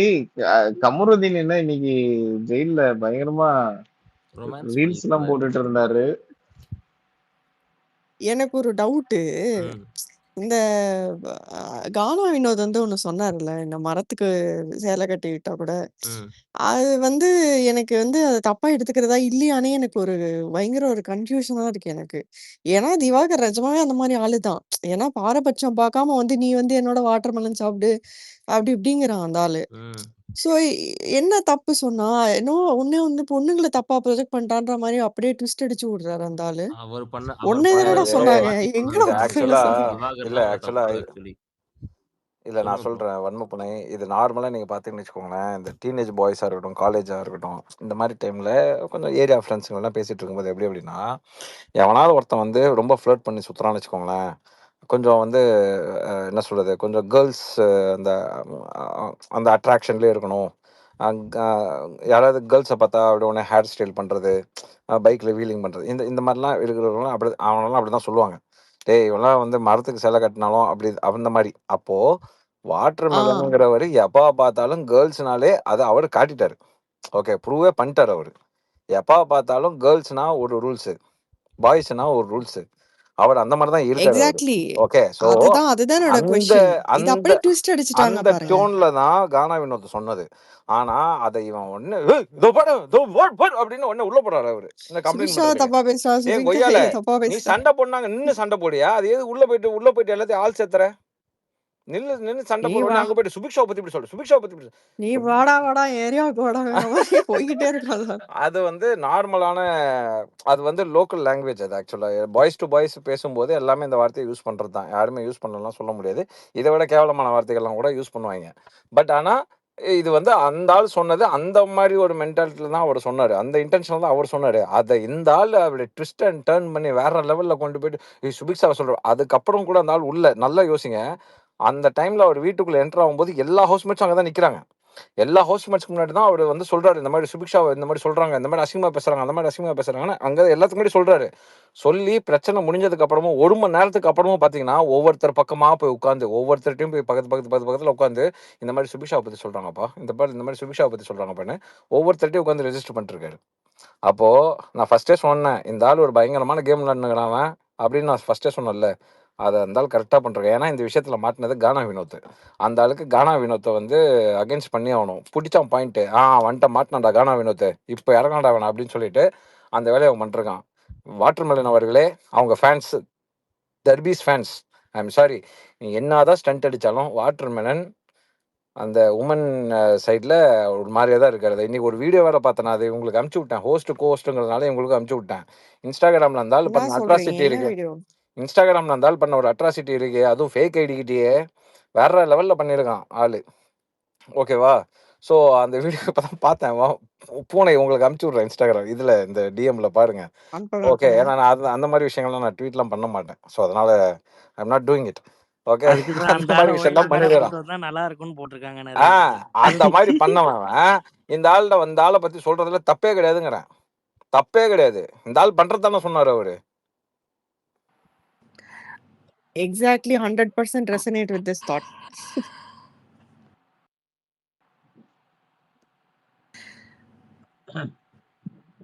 கமருதீன் என்ன இன்னைக்கு ஜெயில்ல பயங்கரமா ரொமான்ஸ் ரீல்ஸ் எல்லாம் பண்ணிட்டு போட்டுட்டு இருந்தாரு. எனக்கு ஒரு டவுட்டு ம் இந்த கானா வினோத் வந்து ஒண்ணு சொன்னார்ல இந்த மரத்துக்கு சேலை கட்டி விட்டா கூட ம் அது வந்து எனக்கு வந்து அதை தப்பா எடுத்துக்கிறதா இல்லையானே எனக்கு ஒரு பயங்கர ஒரு கன்ஃபியூஷனா இருக்கு எனக்கு. ஏன்னா திவாகர் நிஜமாவே அந்த மாதிரி ஆளுதான். ஏன்னா பாரபட்சம் பார்க்காம வந்து நீ வந்து என்னோட வாட்டர் மெலன் சாப்பிடு அப்படி இப்படிங்கிறான் அந்த ஆளு. ம் சோ என்ன தப்பு சொன்னா என்னவோ ஒன்னே வந்து பொண்ணுங்களை தப்பா ப்ரொஜெக்ட் பண்ணிட்டான்ற மாதிரி அப்படியே ட்விஸ்ட் அடிச்சு விடுறாரு அந்த ஆளு. அவர் ஒன்னே பண்ண தானடா இது சொன்னாங்க மாத்தி எங்கடா இது சொன்னது தப்புன்னு ஆக்சுவலா சொல்றேன். திவாகர் இல்ல தான் உங்க ஆக்சுவலா தப்பு ஆக்சுவலி. இல்ல நான் சொல்லுங்க ப்ரோ. சொல்றேன் வன்மப்புனை இது நார்மலா நீங்க பாத்தீங்கன்னு வச்சுக்கோங்களேன் இந்த டீனேஜ் பாய்ஸா இருக்கட்டும் காலேஜா இருக்கட்டும் இந்த மாதிரி டைம்ல கொஞ்சம் ஏரியா ஃப்ரெண்ட்ஸுங்க எல்லாம் பேசிட்டு இருக்கும்போது எப்படி அப்படின்னா எவனாவது ஒருத்தன் வந்து ரொம்ப ஃப்ளர்ட் பண்ணி சுத்துறான்னு வச்சுக்கோங்களேன் கொஞ்சம் வந்து என்ன சொல்றது கொஞ்சம் கேர்ள்ஸ் அந்த அந்த அட்ராக்ஷன்லேயே இருக்கணும். யாராவது கேர்ள்ஸை பார்த்தா அப்படி உடனே ஹேர் ஸ்டைல் பண்ணுறது பைக்கில் வீலிங் பண்ணுறது இந்த இந்த மாதிரிலாம் இருக்கிறவங்களாம் அப்படி அவனெல்லாம் அப்படி தான் சொல்லுவாங்க. டேய் இவெல்லாம் வந்து மரத்துக்கு சிலை கட்டினாலும் அப்படி அந்த மாதிரி. அப்போது வாட்டர் ஆ மெலனுங்கிறவர் எப்போ பார்த்தாலும் கேர்ள்ஸ்னாலே அதை அவர் காட்டிட்டாரு. ஓகே ப்ரூவே பண்ணிட்டார் அவர். எப்போ பார்த்தாலும் கேர்ள்ஸ்னா ஒரு ரூல்ஸு பாய்ஸ்னா ஒரு ரூல்ஸு அவர் அந்த மாதிரி தான் இருக்காரு அவரு. எக்ஸாக்ட்லி ஓகே ஸோ அதுதான் என்னோட அந்த கொஸ்டின். இது அந்த அப்படியே ட்விஸ்ட் அடிச்சுட்டாங்க அந்த பாருங்க. டோன்ல தான் கானா வினோத் சொன்னது. ஆனா அதை இவன் ஒண்ணு இதோ பாடு அப்படின்னு ஒண்ணு உள்ள போறாரு அவரு இந்த கம்ப்ளைண்ட் சுபிக்ஷா பண்றதுக்கு. தப்பா பேசுறா, ஏ சுபிக்ஷா கொய்யால தப்பா நீ பேசுறா. சண்டை போடனாங்க நின்னு சண்டை போடியா அது எது உள்ள போயிட்டு எல்லாத்தையும் ஆள் சேர்த்துற நின்னு சண்டை நீ போட வா உடனே அங்க போயிட்டு சுபிக்ஷாவை பத்தி இப்படி சொல்லு சுபிக்ஷாவை பத்தி இப்படி நீ சொல்லு. வாடா ஏரியாவுக்கு வாடாங்கிற மாதிரி போய்கிட்டே இருக்காங்க. அது வந்து நார்மலான அது வந்து லோக்கல் லாங்குவேஜ். அது ஆக்சுவலாக பாய்ஸ் டு பாய்ஸ் பேசும்போது எல்லாமே இந்த வார்த்தையை யூஸ் பண்ணுறது தான். யாருமே யூஸ் பண்ணலாம் சொல்ல முடியாது. இதை விட கேவலமான வார்த்தைகள்லாம் கூட யூஸ் பண்ணுவாங்க. பட் ஆனால் இது வந்து அந்த ஆள் சொன்னது அந்த மாதிரி ஒரு மென்டாலிட்டியில் தான் அவர் சொன்னார். அந்த இன்டென்ஷனில் தான் அவர் சொன்னார். அதை இந்த ஆள் அப்படி ட்விஸ்ட் அண்ட் டர்ன் பண்ணி வேற லெவலில் கொண்டு போயிட்டு சுபிக்ஷாவை சொல்கிறார். அதுக்கப்புறம் கூட அந்த ஆள் உள்ள நல்லா யோசிங்க. அந்த டைமில் அவர் வீட்டுக்குள்ளே என்டர் ஆகும்போது எல்லா ஹவுஸ்மேட்ஸும் அங்கே தான் நிற்கிறாங்க. எல்லா ஹவுஸ்மேட்ஸ்க்கு முன்னாடி தான் அவர் வந்து சொல்றாரு இந்த மாதிரி சுபிக்ஷா இந்த மாதிரி சொல்றாங்க இந்த மாதிரி அசிங்கமா பேசுறாங்க அந்த மாதிரி அசிங்கமா பேசுறாங்கன்னு அங்க எல்லாத்துக்கு முன்னாடி சொல்றாரு. சொல்லி பிரச்சனை முடிஞ்சதுக்கு அப்புறமும் 1 மணி நேரத்துக்கு அப்புறமும் பாத்தீங்கன்னா ஒவ்வொருத்தர் பக்கமா போய் உட்காந்து ஒவ்வொருத்தர்ட்டையும் போய் பக்கத்துல உட்காந்து இந்த மாதிரி சுபிக்ஷாவை பத்தி சொல்றாங்கப்பா இந்த மாதிரி சுபிக்ஷாவை பத்தி சொல்றாங்கப்பான்னு ஒவ்வொருத்தர்ட்டையும் உட்காந்து ரெஜிஸ்டர் பண்ணிட்டு இருக்காரு. அப்போ நான் ஃபர்ஸ்டே சொன்னேன் இந்த ஆள் ஒரு பயங்கரமான கேம் விளையாடுங்கிறான் அப்படின்னு நான் ஃபர்ஸ்டே சொன்னேன்ல. அதை அந்த ஆள் கரெக்டாக பண்ணுறாங்க. ஏன்னா இந்த விஷயத்தில் மாட்டினது கானா வினோத். அந்த ஆளுக்கு கானா வினோத்தை வந்து அகேன்ஸ்ட் பண்ணி ஆகணும். பிடிச்சான் பாயிண்ட்டு வந்துட்ட மாட்டினான்டா கானா வினோத் இப்போ இறங்காண்டா வேணாம் அப்படின்னு சொல்லிட்டு அந்த வேலையை அவன் பண்ணிருக்கான். வாட்டர் மெலன் அவர்களே அவங்க ஃபேன்ஸ் தர்பீஸ் ஃபேன்ஸ் ஐ எம் சாரி நீ என்னதான் ஸ்டண்ட் அடித்தாலும் வாட்டர் மெலன் அந்த உமன் சைடில் ஒரு மாதிரியே தான் இருக்காது. இன்னைக்கு ஒரு வீடியோ வேறு பார்த்தேன். அது உங்களுக்கு அனுப்பிச்சி விட்டேன். ஹோஸ்ட்டுங்கிறதுனால உங்களுக்கு அனுப்பிச்சி விட்டேன். இன்ஸ்டாகிராமில் இருந்தாலும் என்ன பண்ண சொல்றீங்க? அட்ராசிட்டி என்ன இருக்கு. வீடியோ? இன்ஸ்டாகிராமில் இருந்தாலும் பண்ண ஒரு அட்ராசிட்டி இருக்கு. அதுவும் ஃபேக் ஐடிக்கிட்டேயே வேற லெவலில் பண்ணியிருக்கான் ஆள். ஓகேவா? ஸோ அந்த வீடியோ இப்போ தான் பார்த்தேன். பூனை உங்களுக்கு அனுப்பிச்சி விட்றேன் இன்ஸ்டாகிராம் இதில் இந்த டிஎம்மில் பாருங்க. ஓகே ஏன்னா நான் அந்த மாதிரி விஷயங்கள்லாம் நான் ட்வீட்லாம் பண்ண மாட்டேன். ஸோ அதனால I am not doing it. Okay அதுக்குதான் அந்த அந்த மாதிரி ஆளை விஷயம்லாம் ஒயில்டு கார்டா பண்ணிடுறான். போட்டது தான் நல்லா இருக்கும்னு போட்டிருக்காங்க நிறைய பேர். அந்த மாதிரி பண்ணவன் இந்த ஆளை பற்றி சொல்றதுல தப்பே கிடையாதுங்கிறேன். தப்பே கிடையாது. இந்த ஆள் பண்றது தானே சொன்னார் அவரு. Exactly 100% resonate with this thought.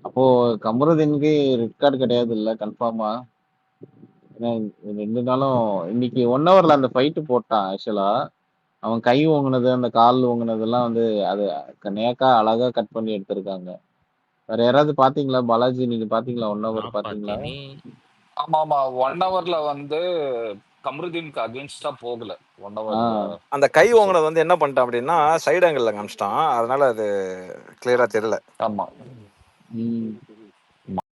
அப்போ கமருதீனுக்கு ரெட் கார்டு கிடையாது இல்ல கன்ஃபார்மா? ஏன்னா 2 நாளும் இன்னைக்கு 1 ஹவர்ல அந்த ஃபைட்டு போட்டான் ஆக்சுவலா. அவன் கை ஓங்குனது அந்த கால் ஓங்குனதெல்லாம் வந்து அது நேக்கா அழகா கட் பண்ணி எடுத்திருக்காங்க. வேற யாராவது பாத்தீங்களா? பாலாஜி நீங்க பாத்தீங்களா? 1 ஹவர் நான் பாத்தீங்களா? பார்த்தேனே. ஆமா 1 ஹவர்ல வந்து கமருதீனுக்கு அகேன்ஸ்டா போகல 1 ஆ. ஹவர் அந்த கை எபிசோட். ஓங்குனது வந்து என்ன பண்ணிட்டான் அப்படின்னா சைடு ஆங்கிள் காமிச்சிட்டான். அதனால அது கிளியரா தெரியல. ஆமா ம்.